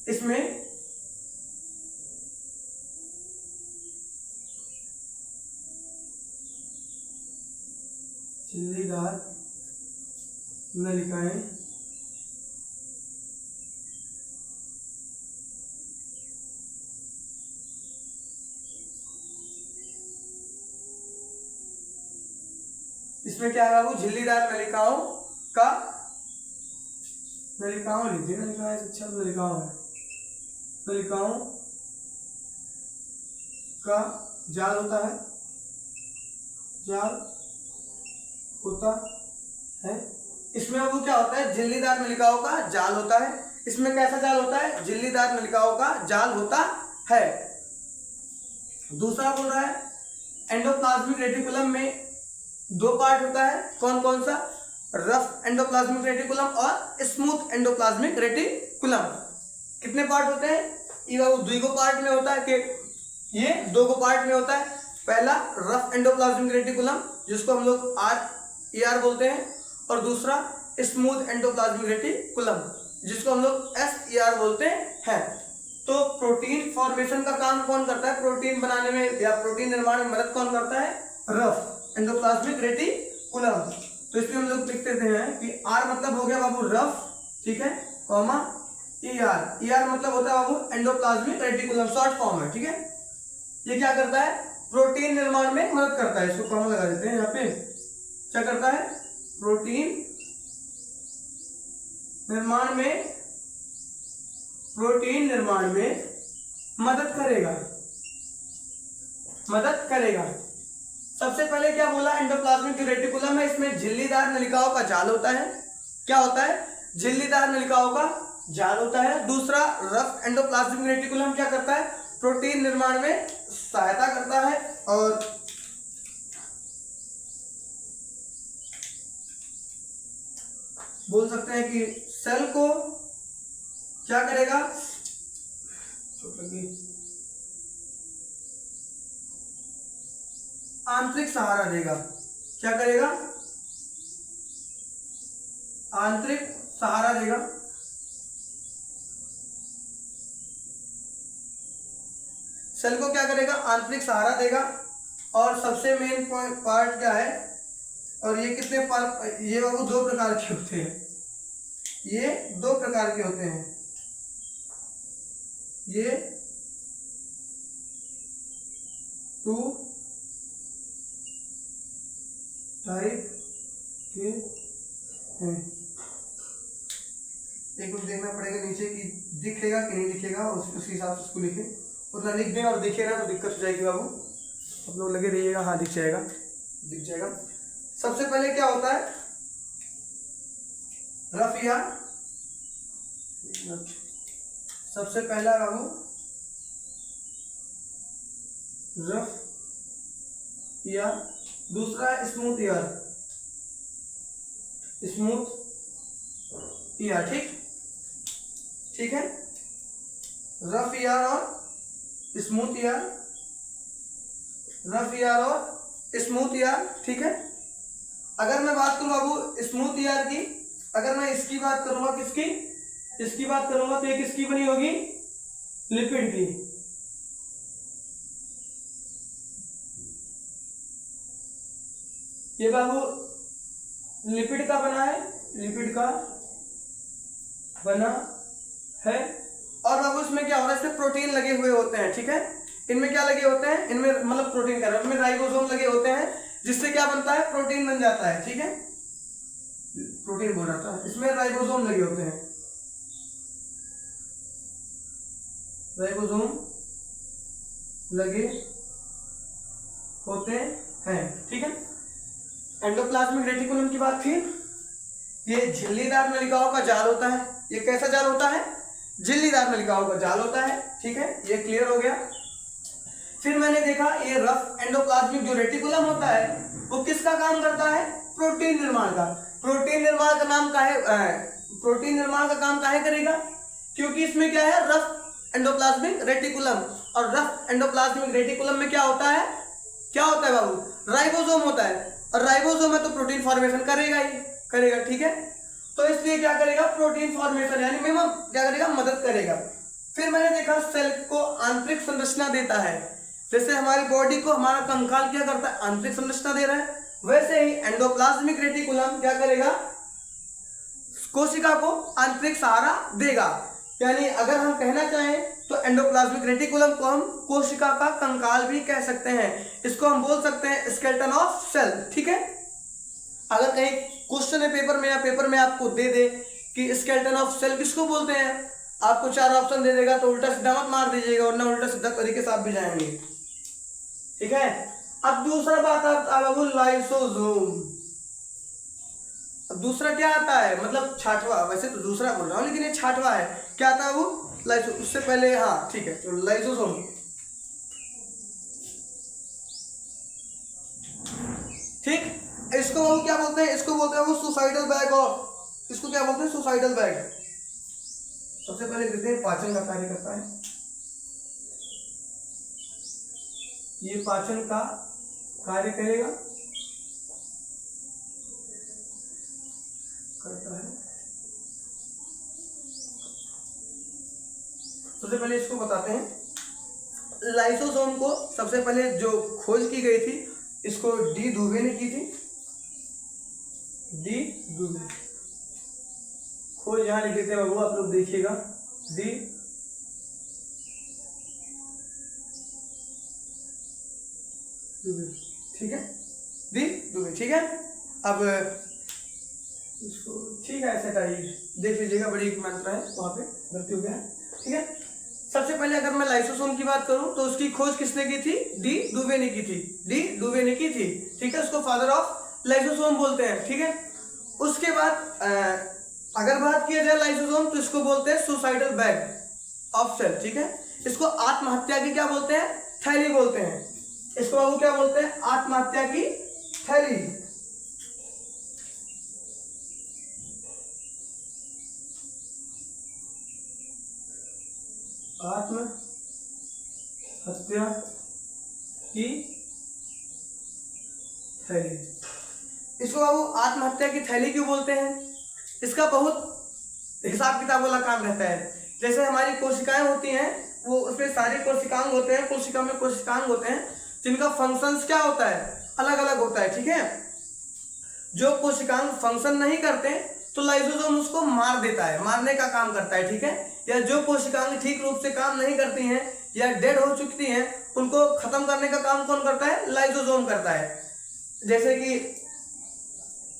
इसमें झिल्लीदार नलिकाएं इसमें क्या है बाबू, झिल्लीदार नलिकाओं का, नलिकाओं लीजिए, नलिकाएं अच्छा नलिकाओं है, नलिकाओं का जाल होता है, जाल होता है। इसमें बाबू क्या होता है, झिल्लीदार नलिकाओं का जाल होता है। इसमें कैसा जाल होता है, झिल्लीदार नलिकाओं का जाल होता है। दूसरा बोल रहा है एंडोप्लाज्मिक रेटिकुलम में 2 पार्ट होता है, कौन कौन सा, रफ एंडोप्लाज्मिक रेटिकुलम और स्मूथ एंडोप्लाज्मिक रेटिकुलम। कितने पार्ट होते हैं, ये बाबू 2 पार्ट में होता है कि ये 2 पार्ट में होता है। पहला रफ एंडोप्लाज्मिक रेटिकुलम जिसको हम लोग RER बोलते हैं, और दूसरा स्मूथ एंडोप्लाज्मिक रेटिकुलम जिसको हम लोग SER बोलते हैं। तो प्रोटीन फॉर्मेशन का काम कौन करता है, प्रोटीन बनाने में या प्रोटीन निर्माण में मदद कौन करता है, रफ एंडोप्लाज्मिक रेटिकुलम। तो इसमें हम लोग लिख देते हैं कि R मतलब हो गया बाबू रफ, ठीक है, कॉमा ER मतलब होता है बाबू एंडोप्लाज्मिक रेटिकुलम, शॉर्ट फॉर्म है, ठीक है। ये क्या करता है, प्रोटीन निर्माण में मदद करता है, इसको कॉमा लगा देते हैं यहाँ पे। क्या करता है, प्रोटीन निर्माण में, प्रोटीन निर्माण में मदद करेगा, मदद करेगा। सबसे पहले क्या बोला, एंडोप्लाज्मिक रेटिकुलम है, इसमें झिल्लीदार नलिकाओं का जाल होता है। क्या होता है, झिल्लीदार नलिकाओं का जाल होता है। दूसरा रफ एंडोप्लाज्मिक रेटिकुलम क्या करता है, प्रोटीन निर्माण में सहायता करता है। और बोल सकते हैं कि सेल को क्या करेगा, आंतरिक सहारा देगा। क्या करेगा, आंतरिक सहारा देगा। सेल को क्या करेगा, आंतरिक सहारा देगा। और सबसे मेन पार्ट क्या है, और ये कितने पार्ट, ये बाबू 2 प्रकार के होते हैं, ये 2 प्रकार के होते हैं, ये 2 टाइप के हैं। एक बार देखना पड़ेगा नीचे कि दिखेगा कि नहीं दिखेगा, उसी हिसाब से उसको लिखे, उतना लिख दें और दिखे ना तो दिक्कत हो जाएगी बाबू, आप लोग लगे रहिएगा। हाँ दिख जाएगा, दिख जाएगा। सबसे पहले क्या होता है, रफ या, सबसे पहला बाबू रफ या, दूसरा स्मूथ ईयर, स्मूथ ईयर, ठीक, ठीक है। रफ ईयर और स्मूथ ईयर, रफ ईयर और स्मूथ ईयर, ठीक है। अगर मैं बात करूं बाबू स्मूथ ईयर की, अगर मैं इसकी बात करूंगा, किसकी, इसकी बात करूंगा, तो ये किसकी बनी होगी, लिपिड की। ये बाबू लिपिड का बना है, लिपिड का बना है। और बाबू इसमें क्या हो रहा है, इसमें प्रोटीन लगे हुए होते हैं, ठीक है। इनमें क्या लगे होते हैं, इनमें मतलब प्रोटीन कह रहा हूं, इनमें राइबोसोम लगे होते हैं, जिससे क्या बनता है, प्रोटीन बन जाता है, ठीक है। प्रोटीन बोल रहा था, इसमें राइबोसोम लगे होते हैं, राइबोसोम लगे होते हैं, ठीक है। एंडोप्लाज्मिक रेटिकुलम की बात थी, ये झिल्लीदार नलिकाओं का जाल होता है। ये कैसा जाल होता है, झिल्लीदार नलिकाओं का जाल होता है, ठीक है, ये क्लियर हो गया। फिर मैंने देखा ये रफ एंडोप्लाज्मिक जो रेटिकुलम होता है वो किसका काम करता है, प्रोटीन निर्माण का। प्रोटीन निर्माण का नाम प्रोटीन निर्माण का काम काहे करेगा, क्योंकि इसमें क्या है, रफ एंडोप्लाज्मिक रेटिकुलम, और रफ एंडोप्लाज्मिक रेटिकुलम में क्या होता है, क्या होता है बाबू, राइबोसोम होता है। और राइबोसोम है तो प्रोटीन फॉर्मेशन करेगा ही, करेगा, ठीक है। तो इसलिए क्या करेगा, प्रोटीन फॉर्मेशन यानी मिनिमम क्या करेगा, मदद करेगा। फिर मैंने देखा सेल को आंतरिक संरचना देता है। जैसे हमारी बॉडी को हमारा कंकाल क्या करता है, आंतरिक संरचना दे रहा है, वैसे ही एंडोप्लाज्मिक रेटिकुलम क्या करेगा, कोशिका को आंतरिक सहारा देगा। यानी अगर हम कहना चाहें तो एंडोप्लाज्मिक रेटिकुलम को हम कोशिका का कंकाल भी कह सकते हैं। इसको हम बोल सकते हैं स्केलेटन ऑफ सेल, ठीक है। अगर कहीं क्वेश्चन है पेपर में या पेपर में आपको दे दे कि स्केलेटन ऑफ सेल किसको बोलते हैं, आपको 4 ऑप्शन दे देगा तो उल्टा सीधा मत मार दीजिएगा, वरना उल्टा सीधा तरीके से आप भी जाएंगे, ठीक है। अब दूसरा बात आता है लाइसोसोम। अब दूसरा क्या आता है, मतलब छठवा, वैसे तो दूसरा बोल रहा हूँ लेकिन ये छठवा है। क्या आता है वो, लाइसो, उससे पहले हाँ ठीक है, तो लाइसोसोम, ठीक। इसको हम क्या बोलते हैं, इसको बोलते हैं वो सुसाइडल बैग, और इसको क्या बोलते हैं, सुसाइडल बैग। सबसे पहले देखते हैं पाचन का कार्य करता है। ये पाचन का कार्य करेगा, करता है। सबसे पहले इसको बताते हैं, लाइसोसोम को सबसे पहले जो खोज की गई थी, इसको डी दुबे ने की थी। डी दुबे खोज यहां लिख देते हैं बाबू, आप लोग देखिएगा, डी दुबे, ठीक है, डी दुबे, ठीक है। अब इसको ठीक है ऐसे हटाइए, देख लीजिएगा, बड़ी मात्रा है वहां पे गलती हो गया है, ठीक है। सबसे पहले अगर मैं लाइसोसोम की बात करूं तो उसकी खोज किसने की थी, डी दुबे ने की थी, डी दुबे ने की थी, ठीक है। उसको फादर ऑफ लाइसोसोम बोलते हैं, ठीक है। उसके बाद अगर बात किया जाए लाइसोसोम तो इसको बोलते हैं सुसाइडल बैग ऑफ सेल, ठीक है। इसको आत्महत्या की क्या बोलते हैं, थैली बोलते हैं। इसको बाबू क्या बोलते हैं, आत्महत्या की थैली। आत्महत्या की थैली, इसको बाबू आत्महत्या की थैली क्यों बोलते हैं, इसका बहुत हिसाब किताब वाला काम रहता है। जैसे हमारी कोशिकाएं होती हैं, वो उसमें सारे कोशिकांग होते हैं, कोशिका में कोशिकांग होते हैं जिनका फंक्शंस क्या होता है, अलग अलग होता है, ठीक है। जो कोशिकांग फंक्शन नहीं करते तो लाइसोसोम उसको मार देता है, मारने का काम करता है, ठीक है। या जो कोशिकाएं ठीक रूप से काम नहीं करती हैं या डेड हो चुकी हैं, उनको खत्म करने का काम कौन करता है, लाइसोसोम करता है। जैसे कि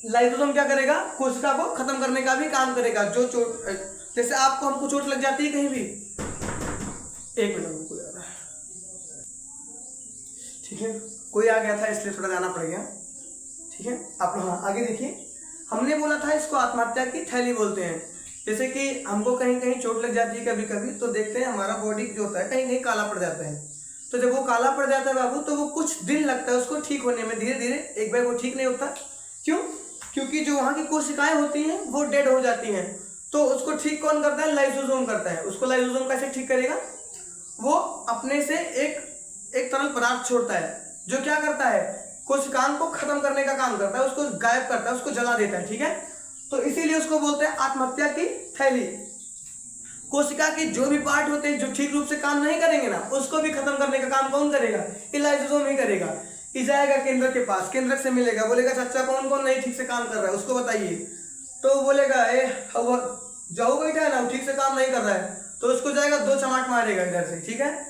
लाइसोसोम क्या करेगा, कोशिका को खत्म करने का भी काम करेगा। जो चोट, जैसे आपको हमको चोट लग जाती है कहीं भी, एक मिनट रुको यार, ठीक है, कोई आ गया था इसलिए थोड़ा जाना पड़ गया, ठीक है। आप लोग हाँ आगे देखिए, हमने बोला था इसको आत्महत्या की थैली बोलते हैं। जैसे कि हमको कहीं कहीं चोट लग जाती है कभी कभी, तो देखते हैं हमारा बॉडी जो होता है कहीं कहीं काला पड़ जाता है। तो जब वो काला पड़ जाता है बाबू, तो वो कुछ दिन लगता है उसको ठीक होने में, धीरे धीरे, एक बार वो ठीक नहीं होता। क्यों, क्योंकि जो वहाँ की कोशिकाएं होती हैं वो डेड हो जाती हैं। तो उसको ठीक कौन करता है, लाइसोसोम करता है। उसको लाइसोसोम कैसे ठीक करेगा, वो अपने से एक तरल पदार्थ छोड़ता है जो क्या करता है, कोशिकाओं को खत्म करने का काम करता है, उसको गायब करता है, उसको जला देता है, ठीक है। तो इसीलिए उसको बोलते हैं आत्महत्या की थैली। कोशिका के जो भी पार्ट होते हैं जो ठीक रूप से काम नहीं करेंगे ना, उसको भी खत्म करने का काम कौन करेगा, लाइसोसोम ही करेगा। ये जाएगा केंद्रक के पास, केंद्रक से मिलेगा, बोलेगा चाचा कौन कौन नहीं ठीक से काम कर रहा है उसको बताइए। तो वो बोलेगा जाओ बैठा है ना, ठीक से काम नहीं कर रहा है, तो उसको जाएगा 2 चमाट मारेगा इधर से, ठीक है।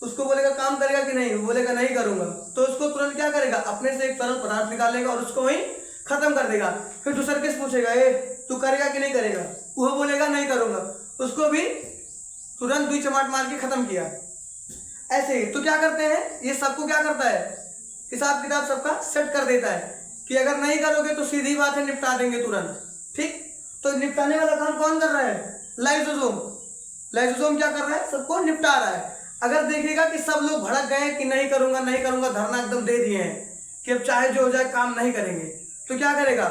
उसको बोलेगा काम करेगा कि नहीं, वो बोलेगा नहीं करूंगा, तो उसको तुरंत क्या करेगा, अपने से एक तरल पदार्थ निकालेगा और उसको वहीं खत्म कर देगा। फिर दूसरा केस पूछेगा तू करेगा कि नहीं करेगा, वो बोलेगा नहीं करूंगा, उसको भी तुरंत 2 चमाट मार के खत्म किया। ऐसे ही तो क्या करते हैं, ये सबको क्या करता है, हिसाब किताब सबका सेट कर देता है कि अगर नहीं करोगे तो सीधी बात है निपटा देंगे तुरंत, ठीक। तो निपटाने वाला काम कौन कर रहा है, लाइसोसोम। लाइसोसोम क्या कर रहा है, सबको निपटा रहा है। अगर देखेगा कि सब लोग भड़क गए कि नहीं करूंगा नहीं करूंगा, धरना एकदम दे दिए हैं कि अब चाहे जो हो जाए काम नहीं करेंगे, तो क्या करेगा,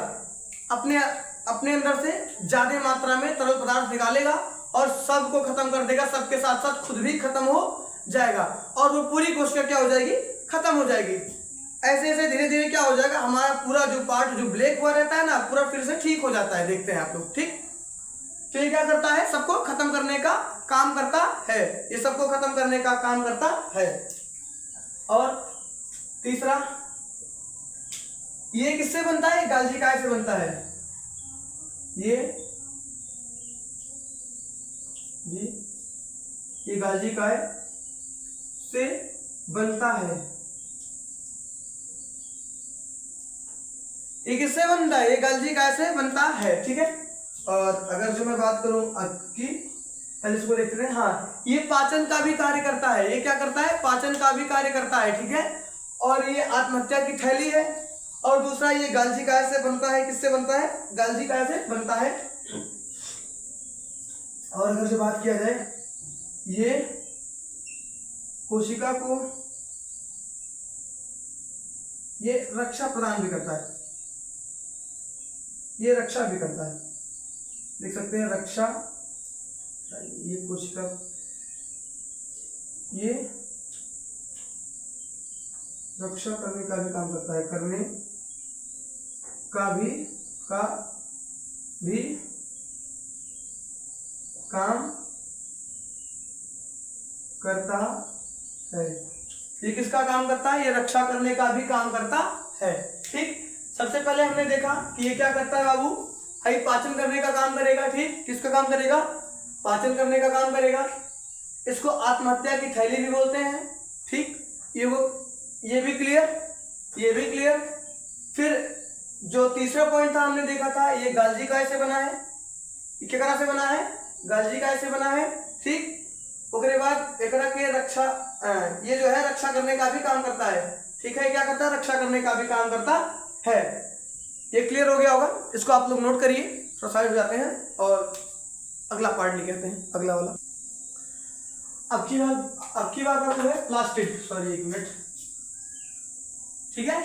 अपने अंदर से ज्यादा मात्रा में तरल पदार्थ निकालेगा और सबको खत्म कर देगा, सबके साथ साथ खुद भी खत्म हो जाएगा और वो पूरी कोशिका क्या हो जाएगी, खत्म हो जाएगी। ऐसे ऐसे धीरे धीरे क्या हो जाएगा, हमारा पूरा जो पार्ट जो ब्लैक हुआ रहता है ना, पूरा फिर से ठीक हो जाता है। देखते हैं आप लोग, ठीक। तो ये क्या करता है, सबको खत्म करने का काम करता है, ये सबको खत्म करने का काम करता है। और तीसरा, ये किससे बनता है, गाल्जी काय से बनता है। ये गाल्जी काय से बनता है। ये किससे बनता है, ये गाल्जी काय से बनता है, ठीक है। और अगर जो मैं बात करूं आपकी, पहले इसको देखते हैं। हाँ, ये पाचन का भी कार्य करता है। ये क्या करता है, पाचन का भी कार्य करता है, ठीक है। और ये आत्महत्या की थैली है। और दूसरा, ये गाल्जी काय से बनता है। किससे बनता है, गाल्जी काय से बनता है। और अगर जो बात किया जाए, ये कोशिका को ये रक्षा प्रदान भी करता है, ये रक्षा भी करता है, देख सकते हैं, रक्षा। ये कोशिका ये रक्षा करने का भी काम करता है, करने का भी काम करता है। ये किसका काम करता है, ये रक्षा करने का भी काम करता है, ठीक। सबसे पहले हमने देखा कि ये क्या करता है बाबू, भाई पाचन करने का काम करेगा, ठीक। किसका काम करेगा, पाचन करने का काम करेगा। इसको आत्महत्या की थैली भी बोलते हैं, ठीक। ये भी क्लियर। फिर जो तीसरा पॉइंट था हमने देखा था, ये गाल्जी काय से बना है। ये क्या से बना है, गाल्जी काय से बना है, ठीक। उसके बाद एकरा के रक्षा, ये जो है रक्षा करने का भी काम करता है, ठीक है। क्या करता है, रक्षा करने का भी काम करता है। ये क्लियर हो गया होगा, इसको आप लोग नोट करिए। थोड़ा साइड हो जाते हैं और अगला पार्ट लिखते हैं, अगला वाला। अब की बार का जो है प्लास्टिड, सॉरी एक मिनट, ठीक है।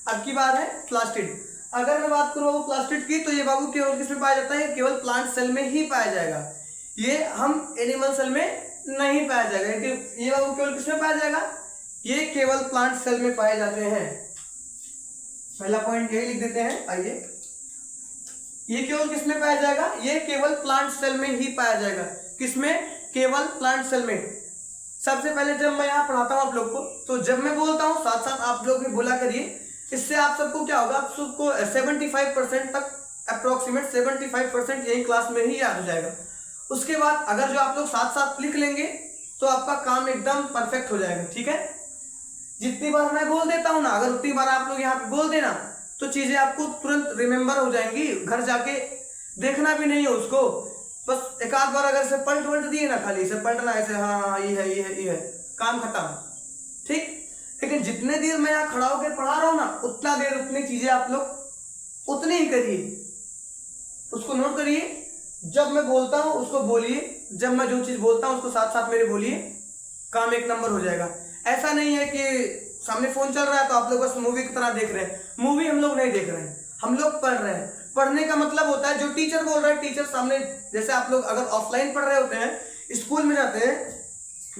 अब की बार है प्लास्टिड। अगर मैं बात करूँ प्लास्टिड की, तो ये बाबू केवल किसमें पाया जाता है, केवल प्लांट सेल में ही पाया जाएगा। ये हम एनिमल सेल में नहीं पाया जाएगा। ये बाबू केवल किसमें पाया जाएगा, ये केवल प्लांट सेल में पाए जाते हैं। पहला पॉइंट यही लिख देते हैं, आइए। ये केवल किसमें पाया जाएगा, ये केवल प्लांट सेल में ही पाया जाएगा। किसमें, केवल प्लांट सेल में। सबसे पहले जब मैं यहाँ पढ़ाता हूँ आप लोग को, तो जब मैं बोलता हूँ साथ साथ आप लोग भी बोला करिए। इससे आप सबको क्या होगा, आप सबको 75% तक, अप्रोक्सीमेट 75% यही क्लास में ही याद हो जाएगा। उसके बाद अगर जो आप लोग साथ साथ लिख लेंगे तो आपका काम एकदम परफेक्ट हो जाएगा, ठीक है। जितनी बार मैं बोल देता हूँ ना, अगर उतनी बार आप लोग यहाँ पे बोल देना, तो चीजें आपको तुरंत रिमेम्बर हो जाएंगी। घर जाके देखना भी नहीं है उसको, बस एक आध बार अगर से पलट दिए ना, खाली से पलटना, ऐसे हाँ ये है, काम खत्म, ठीक। लेकिन जितने देर मैं यहाँ खड़ा होकर पढ़ा रहा हूँ ना, उतना देर उतनी चीजें आप लोग उतनी ही करिए, उसको नोट करिए। जब मैं बोलता हूँ उसको बोलिए, जब मैं जो चीज बोलता हूँ उसको साथ साथ मेरे बोलिए, काम एक नंबर हो जाएगा। ऐसा नहीं है कि सामने फोन चल रहा है तो आप लोग बस मूवी की तरह देख रहे हैं। मूवी हम लोग नहीं देख रहे हैं, हम लोग पढ़ रहे हैं। पढ़ने का मतलब होता है जो टीचर बोल रहा है, टीचर सामने, जैसे आप लोग अगर ऑफलाइन पढ़ रहे होते हैं, स्कूल में जाते हैं,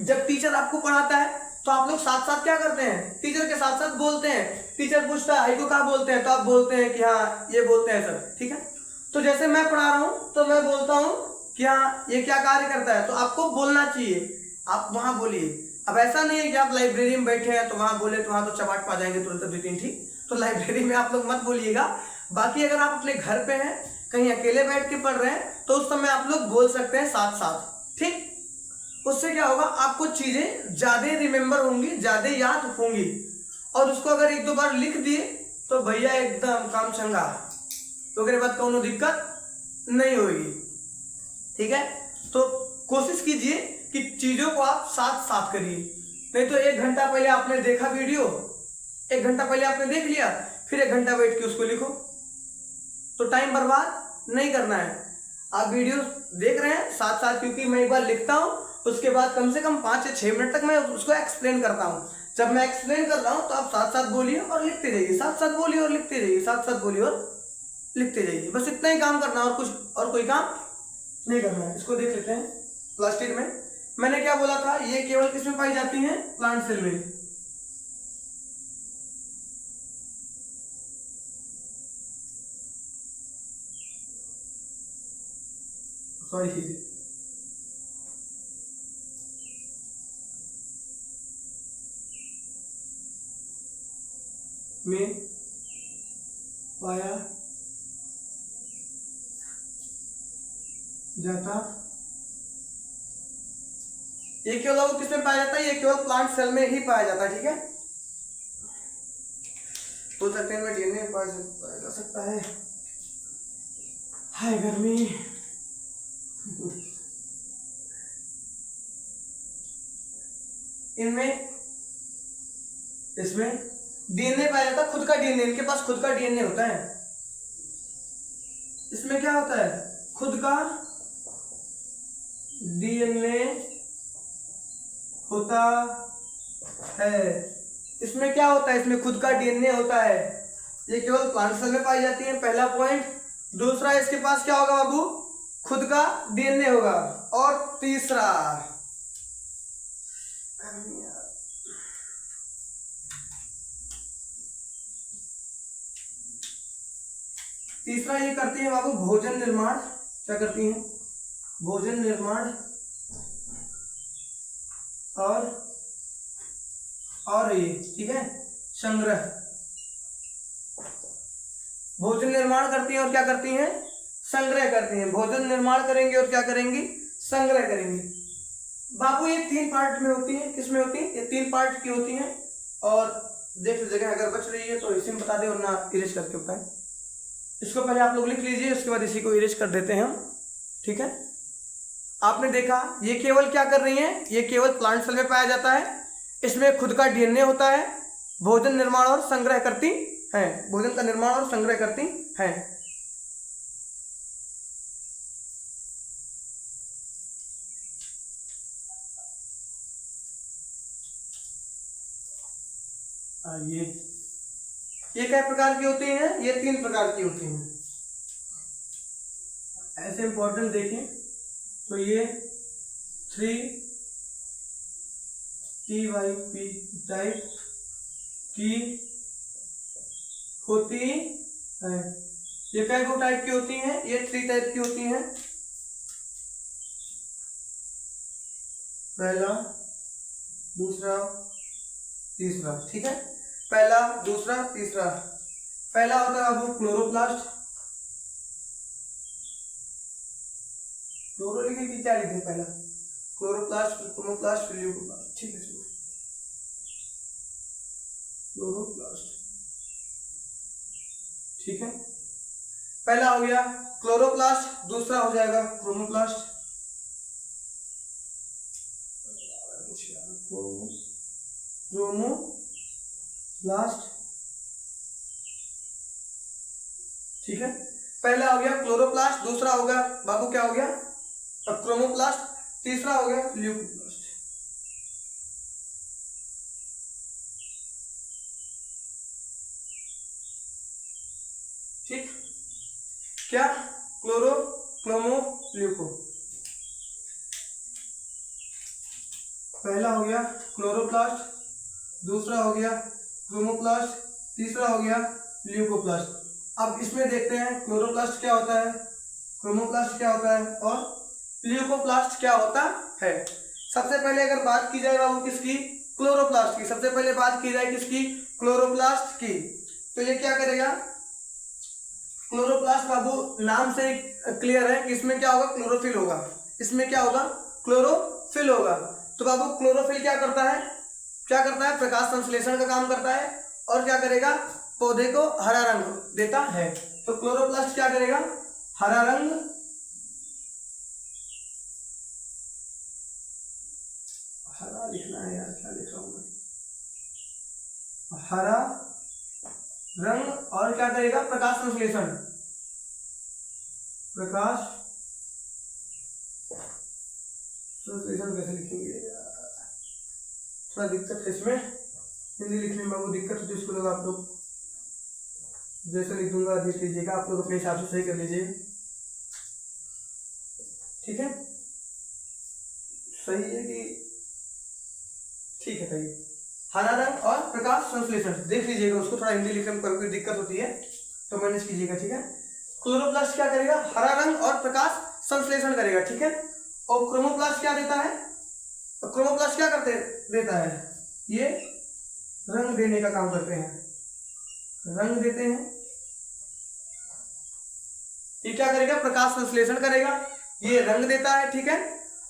जब टीचर आपको पढ़ाता है तो आप लोग साथ साथ क्या करते हैं, टीचर के साथ साथ बोलते हैं। टीचर पूछता है आई को क्या बोलते हैं, तो आप बोलते हैं कि हाँ ये बोलते हैं सर, ठीक है। तो जैसे मैं पढ़ा रहा हूँ तो मैं बोलता हूँ कि हाँ ये क्या कार्य करता है, तो आपको बोलना चाहिए, आप वहां बोलिए। अब ऐसा नहीं है कि आप लाइब्रेरी में बैठे हैं तो वहां बोले तो वहां तो चपाट पा जाएंगे तुरंत 2-3 ठीक, तो लाइब्रेरी में आप लोग मत बोलिएगा। बाकी अगर आप अपने घर पे हैं, कहीं अकेले बैठ के पढ़ रहे हैं, तो उस समय आप लोग बोल सकते हैं साथ साथ, ठीक। उससे क्या होगा, आपको चीजें ज्यादा रिमेम्बर होंगी, ज्यादा याद होंगी। और उसको अगर 1-2 बार लिख दिए तो भैया एकदम काम चंगा, तो अगर बाद कोनो दिक्कत नहीं होगी, ठीक है। तो कोशिश कीजिए कि चीजों को आप साथ साथ करिए। नहीं तो 1 घंटा पहले आपने देखा वीडियो, 1 घंटा पहले आपने देख लिया, फिर 1 घंटा बैठ के उसको लिखो, तो टाइम बर्बाद नहीं करना है। आप वीडियो देख रहे हैं साथ साथ, क्योंकि मैं एक बार लिखता हूं, उसके बाद कम से कम 5 या 6 मिनट तक मैं उसको एक्सप्लेन करता हूं। जब मैं एक्सप्लेन कर रहा हूं तो आप साथ साथ बोलिए और लिखते जाइए, साथ साथ बोलिए और लिखते जाइए, साथ साथ बोलिए और लिखते जाइए। बस इतना ही काम करना, और कोई काम नहीं करना है। इसको देख लेते हैं। प्लास्टिड में मैंने क्या बोला था, ये केवल किसमें पाई जाती हैं, प्लांट सेल में। सॉरी, में पाया जाता, ये केवल वो किसमें पाया जाता है, ये केवल प्लांट सेल में ही पाया जाता है। ठीक है, तो सकते में डीएनए पाया जा सकता है। हाय गर्मी। इनमें इसमें डीएनए पाया जाता है, खुद का डीएनए, इनके पास खुद का डीएनए होता है। इसमें क्या होता है, खुद का डीएनए होता है। इसमें क्या होता है, इसमें खुद का डीएनए होता है। ये केवल प्लांट सेल में पाई जाती है, पहला पॉइंट। दूसरा, इसके पास क्या होगा बाबू, खुद का डीएनए होगा। और तीसरा, ये करती है बाबू भोजन निर्माण। क्या करती हैं, भोजन निर्माण और ये ठीक है संग्रह। भोजन निर्माण करती हैं और क्या करती हैं, संग्रह करती हैं। भोजन निर्माण करेंगे और क्या करेंगी, संग्रह करेंगी। बाबू ये 3 पार्ट में होती है, किस में होती है, ये 3 पार्ट की होती हैं। और देख लीजिएगा, अगर बच रही है तो इसी में बता दे, वरना इरेज करके बताएं। इसको पहले आप लोग लिख लीजिए, उसके बाद इसी को इरेज कर देते हैं हम। ठीक है, आपने देखा ये केवल क्या कर रही हैं, ये केवल प्लांट सेल में पाया जाता है। इसमें खुद का डीएनए होता है, भोजन निर्माण और संग्रह करती हैं, भोजन का निर्माण और संग्रह करती हैं। ये क्या प्रकार की होती हैं, ये 3 प्रकार की होती हैं। ऐसे इंपॉर्टेंट देखें तो ये 3TYP टाइप की होती है। ये कई गो टाइप की होती हैं, ये 3 टाइप की होती हैं। पहला, दूसरा, तीसरा। ठीक है, पहला, दूसरा, तीसरा। पहला होता है बाबू क्लोरोप्लास्ट। क्लोरो लिखे कि क्या लिखे, पहला क्लोरोप्लास्ट, क्रोमोप्लास्ट, ल्यूकोप्लास्ट। ठीक है, चलो क्लोरोप्लास्ट। ठीक है, पहला हो गया क्लोरोप्लास्ट, दूसरा हो जाएगा क्रोमोप्लास्ट। क्रोमोप्लास्ट। ठीक है, पहला हो गया क्लोरोप्लास्ट, दूसरा हो गया बाबू क्या हो गया, क्रोमोप्लास्ट, तीसरा हो गया ल्यूकोप्लास्ट। ठीक, क्या, क्लोरो, क्रोमो, ल्यूको। पहला हो गया क्लोरोप्लास्ट, दूसरा हो गया क्रोमोप्लास्ट, तीसरा हो गया ल्यूकोप्लास्ट। अब इसमें देखते हैं क्लोरोप्लास्ट क्या होता है, क्रोमोप्लास्ट क्या होता है और ल्यूकोप्लास्ट क्या होता है। सबसे पहले अगर बात की जाए बाबू किसकी, क्लोरोप्लास्ट की। सबसे पहले बात की जाए किसकी, क्लोरोप्लास्ट की। तो ये क्या करेगा, क्लोरोप्लास्ट बाबू नाम से क्लियर है कि इसमें क्या होगा, क्लोरोफिल होगा। इसमें क्या होगा, क्लोरोफिल होगा। तो बाबू क्लोरोफिल क्या करता है, प्रकाश संश्लेषण का काम करता है और क्या करेगा, पौधे को हरा रंग देता है। तो क्लोरोप्लास्ट क्या करेगा, हरा रंग, हरा लिखना है यार, क्या लिख रहा हूं मैं, हरा रंग और क्या करेगा, प्रकाश संश्लेषण। प्रकाश संश्लेषण कैसे लिखेंगे, थोड़ा दिक्कत है इसमें, हिंदी लिखने में बाबू दिक्कत होती है। इसको लोग आप लोग जैसे लिख दूंगा देख लीजिएगा, आप लोग अपने हिसाब से सही कर लीजिए। ठीक है, सही है कि ठीक है, सही। हरा रंग और प्रकाश संश्लेषण देख लीजिएगा, उसको थोड़ा हिंदी लिखने में कभी दिक्कत होती है तो मैनेज कीजिएगा। ठीक है, क्लोरोप्लास्ट क्या करेगा, हरा रंग और प्रकाश संश्लेषण करेगा, ठीक है। और क्रोमोप्लास्ट क्या देता है, क्रोमोप्लास्ट क्या करते देता है, ये रंग देने का काम करते हैं, रंग देते हैं। ये क्या करेगा, प्रकाश संश्लेषण करेगा, ये रंग देता है, ठीक है।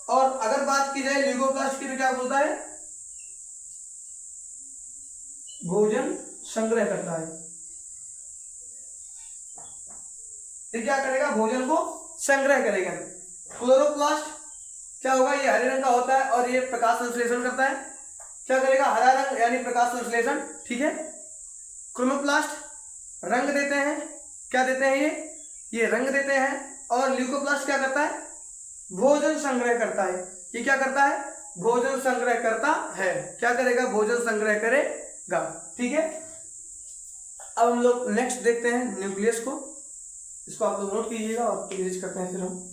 और अगर बात की जाए ल्यूकोप्लास्ट की तो क्या बोलता है, भोजन संग्रह करता है। ये क्या करेगा, भोजन को संग्रह करेगा। क्लोरोप्लास्ट क्या होगा, ये हरे रंग का होता है और ये प्रकाश संश्लेषण करता है। क्या करेगा, हरा रंग यानी प्रकाश संश्लेषण, ठीक है। क्रोमोप्लास्ट रंग देते हैं, क्या देते हैं, ये रंग देते हैं। और ल्यूकोप्लास्ट क्या करता है, भोजन संग्रह करता है। ये क्या करता है, भोजन संग्रह करता है। क्या करेगा, भोजन संग्रह करेगा, ठीक है। अब हम लोग नेक्स्ट देखते हैं न्यूक्लियस को, इसको आप लोग नोट कीजिएगा और इरेज करते हैं फिर हम।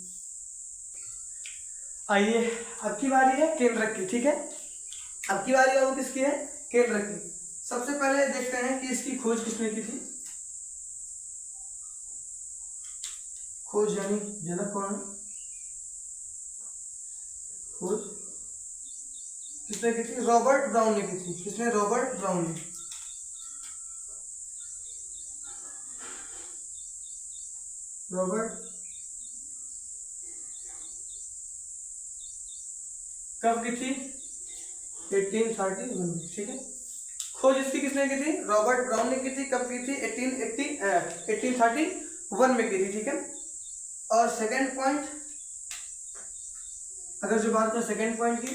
आइए अब की बारी है केंद्रक की, ठीक है। अब की बारी अब किसकी है, केंद्रक की। सबसे पहले देखते हैं कि इसकी खोज किसने की थी। खोज यानी जनक कौन है, खोज किसने की थी, रॉबर्ट ब्राउन ने की थी। किसने, रॉबर्ट ब्राउन ने। रॉबर्ट कब की थी, 1831 में, ठीक है। खोज इसकी किसने की थी, रॉबर्ट ब्राउन ने की थी। कब की थी, 1831 में की थी, ठीक है। और सेकंड पॉइंट, अगर जो बात करें सेकंड पॉइंट की,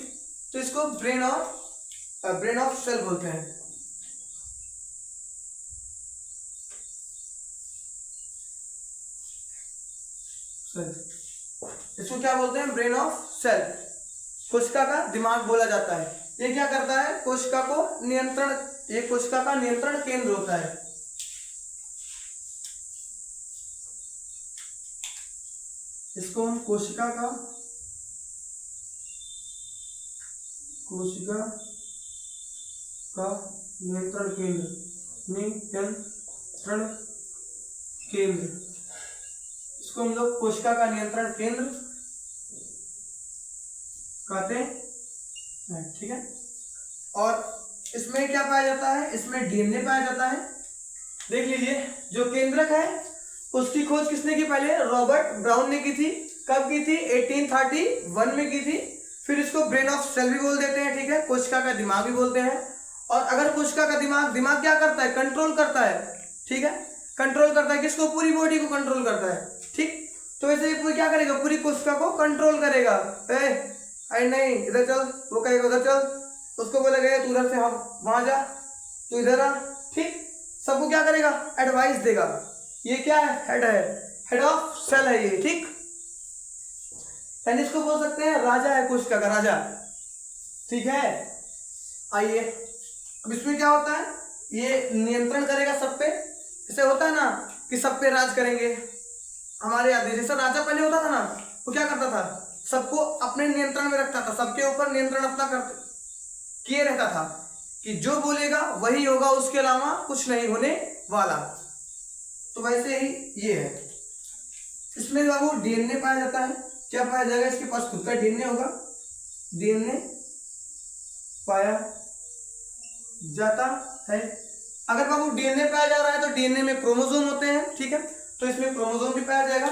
तो इसको ब्रेन ऑफ सेल बोलते हैं। इसको क्या बोलते हैं, ब्रेन ऑफ सेल। कोशिका का दिमाग बोला जाता है। ये क्या करता है, कोशिका को नियंत्रण, ये कोशिका का नियंत्रण केंद्र होता है। इसको हम कोशिका का नियंत्रण केंद्र, इसको हम लोग कोशिका का नियंत्रण केंद्र कहते हैं, ठीक है। और इसमें क्या पाया जाता है, इसमें डीएनए पाया जाता है। देख लीजिए, जो केंद्रक है उसकी खोज किसने की, पहले रॉबर्ट ब्राउन ने की थी। कब की थी, 1831 में की थी। फिर इसको ब्रेन ऑफ सेल भी बोल देते हैं, ठीक है, कोशिका का दिमाग भी बोलते हैं। और अगर कोशिका का दिमाग क्या करता है, कंट्रोल करता है, ठीक है, कंट्रोल करता है किसको, पूरी बॉडी को कंट्रोल करता है, ठीक। तो ऐसे ये क्या करेगा, पूरी कोशिका को कंट्रोल करेगा। अरे नहीं इधर चल, वो कहेगा उधर चल, उसको बोलेगा तू उधर से हम वहां जा, तू इधर आ, ठीक। सबको क्या करेगा, एडवाइस देगा। ये क्या है, हेड ऑफ सेल है ये, ठीक। यानी इसको बोल सकते हैं राजा है, कोशिका का राजा, ठीक है। आइए अब इसमें क्या होता है, ये नियंत्रण करेगा सब पे। जैसे होता है ना कि सब पे राज करेंगे, हमारे याद जैसे राजा पहले होता था ना, वो क्या करता था, सबको अपने नियंत्रण में रखता था, सबके ऊपर नियंत्रण अपना किए रहता था कि जो बोलेगा वही होगा, उसके अलावा कुछ नहीं होने वाला। तो वैसे ही ये है, इसमें बाबू डीएनए पाया जाता है। क्या पाया जाएगा, इसके पास खुद का डीएनए होगा, डीएनए पाया जाता है। अगर बाबू डीएनए पाया जा रहा है तो डीएनए में क्रोमोसोम होते हैं, ठीक है, तो इसमें क्रोमोसोम भी पाया जाएगा।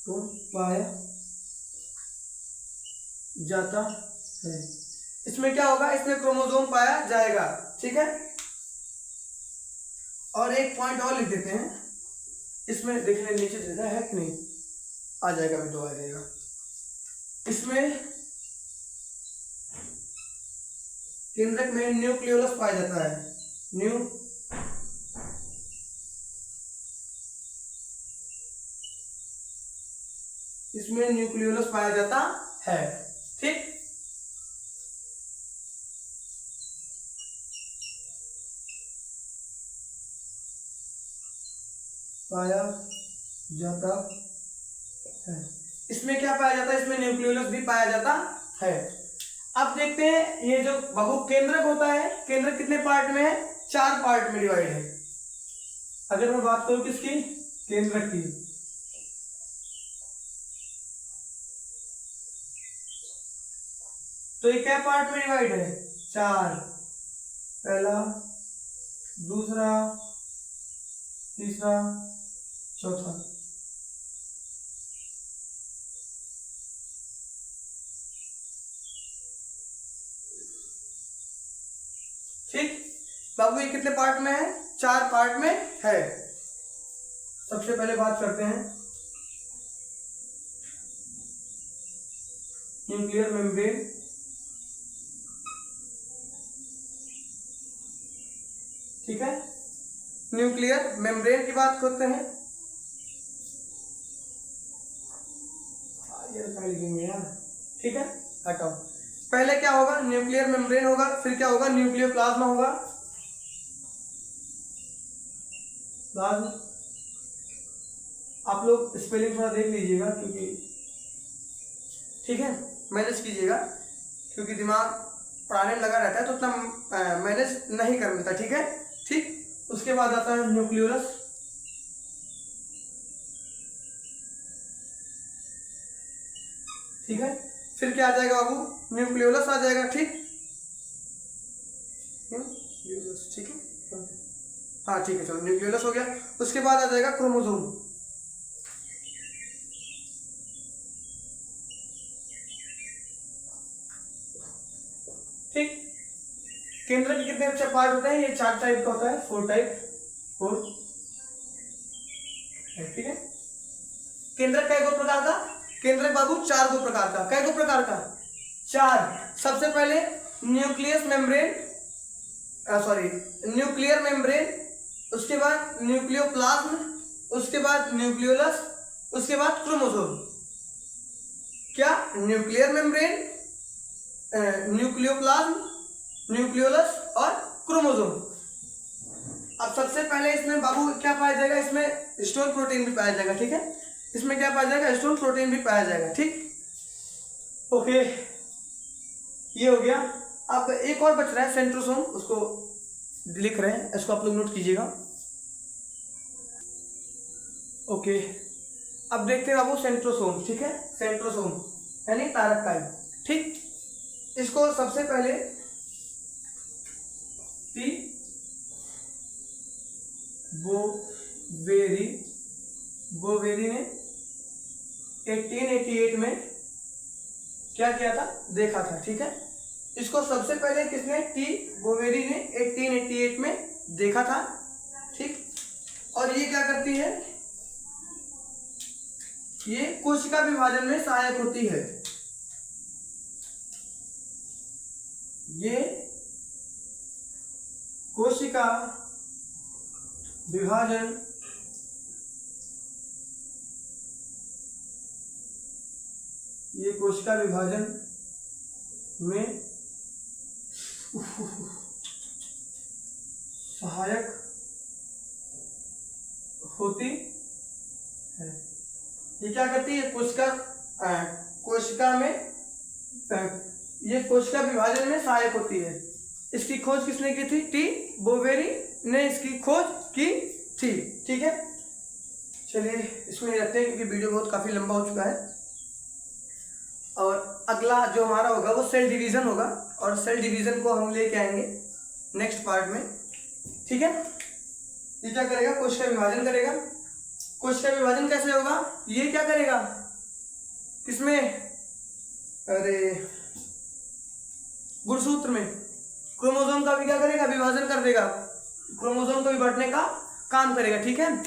तो पाया जाता है, इसमें क्या होगा, इसमें क्रोमोसोम पाया जाएगा, ठीक है। और एक पॉइंट और लिख देते हैं, इसमें देखने नीचे देता है कि नहीं, आ जाएगा, भी तो आ जाएगा। इसमें केंद्रक में न्यूक्लियोलस पाया जाता है, इसमें न्यूक्लियोलस पाया जाता है, ठीक। पाया जाता है, इसमें क्या पाया जाता है, इसमें न्यूक्लियोलस भी पाया जाता है। अब देखते हैं ये जो बाबू केंद्रक होता है, केंद्रक कितने पार्ट में है? 4 पार्ट में डिवाइड है। अगर मैं बात करूं किसकी? केंद्रक की, तो ये क्या पार्ट में डिवाइड है? 4, पहला, दूसरा, तीसरा, चौथा। ठीक बाबू, ये कितने पार्ट में है? 4 पार्ट में है। सबसे पहले बात करते हैं न्यूक्लियर मेम्ब्रेन। ठीक है, न्यूक्लियर मेम्ब्रेन की बात करते हैं। यार ठीक है, हटाओ। पहले क्या होगा? न्यूक्लियर मेम्ब्रेन होगा, फिर क्या होगा? न्यूक्लियोप्लाज्मा होगा। प्लाज्मा, आप लोग स्पेलिंग थोड़ा देख लीजिएगा, क्योंकि ठीक है मैनेज कीजिएगा, क्योंकि दिमाग पढ़ाने में लगा रहता है तो उतना मैनेज नहीं कर मिलता। ठीक है, ठीक। उसके बाद आता है न्यूक्लियोलस। ठीक है, फिर क्या आ जाएगा बाबू? न्यूक्लियोलस आ जाएगा। ठीक, ठीक है, हाँ ठीक है, चलो न्यूक्लियोलस हो गया। उसके बाद आ जाएगा क्रोमोसोम। ठीक, केंद्र के कितने अच्छे पार्ट होते हैं? ये 4 टाइप का होता है, 4 टाइप, 4। ठीक है, केंद्र कै गो प्रकार का? केंद्र बाबू 4 गो प्रकार का। कै गो प्रकार का? 4। सबसे पहले nucleus membrane, sorry nuclear membrane, उसके बाद न्यूक्लियोप्लाज्म, उसके बाद न्यूक्लियोलस, उसके बाद क्रोमोसोम। क्या? न्यूक्लियर मेम्ब्रेन, न्यूक्लियोप्लाज्म, न्यूक्लियोलस और क्रोमोसोम। अब सबसे पहले इसमें बाबू क्या पाया जाएगा? इसमें स्टोन प्रोटीन भी पाया जाएगा। ठीक है, इसमें क्या पाया जाएगा? स्टोन प्रोटीन भी पाया जाएगा। ठीक, ओके, ये हो गया। अब एक और बच रहा है सेंट्रोसोम, उसको लिख रहे हैं, इसको आप लोग नोट कीजिएगा। ओके, अब देखते हैं बाबू सेंट्रोसोम। ठीक है, सेंट्रोसोम यानी तारककाय। ठीक, इसको सबसे पहले बोवेरी ने 1888 में क्या किया था? देखा था। ठीक है, इसको सबसे पहले किसने? बोवेरी ने 1888 में देखा था। ठीक, और ये क्या करती है? ये कोशिका विभाजन में सहायक होती है। ये कोशिका विभाजन में सहायक होती है। ये क्या करती है? कोशिका में ये कोशिका विभाजन में सहायक होती है। इसकी खोज किसने की थी? बोवेरी ने इसकी खोज की थी। ठीक है, चलिए इसमें रखते हैं, क्योंकि वीडियो बहुत काफी लंबा हो चुका है। और अगला जो हमारा होगा वो सेल डिवीजन होगा, और सेल डिवीजन को हम लेके आएंगे नेक्स्ट पार्ट में। ठीक है, ये क्या करेगा? कोशिका विभाजन करेगा। कोशिका विभाजन कैसे होगा? ये क्या करेगा? किसमें? अरे गुणसूत्र में। क्रोमोसोम का भी क्या करेगा? विभाजन कर देगा, क्रोमोसोम को भी बांटने का काम करेगा। ठीक है,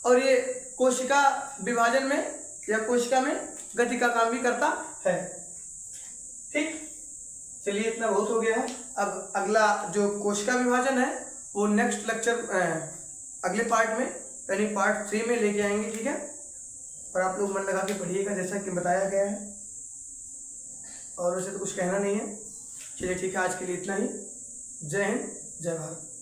और ये कोशिका विभाजन में या कोशिका में गति का काम भी करता है। ठीक, चलिए इतना बहुत हो गया है। अब अगला जो कोशिका विभाजन है वो नेक्स्ट लेक्चर अगले पार्ट में यानी पार्ट 3 में लेके आएंगे। ठीक है, और आप लोग मन लगा के पढ़िएगा जैसा कि बताया गया है, और वैसे तो कुछ कहना नहीं है। चलिए ठीक है, आज के लिए इतना ही। जय हिंद, जय भारत।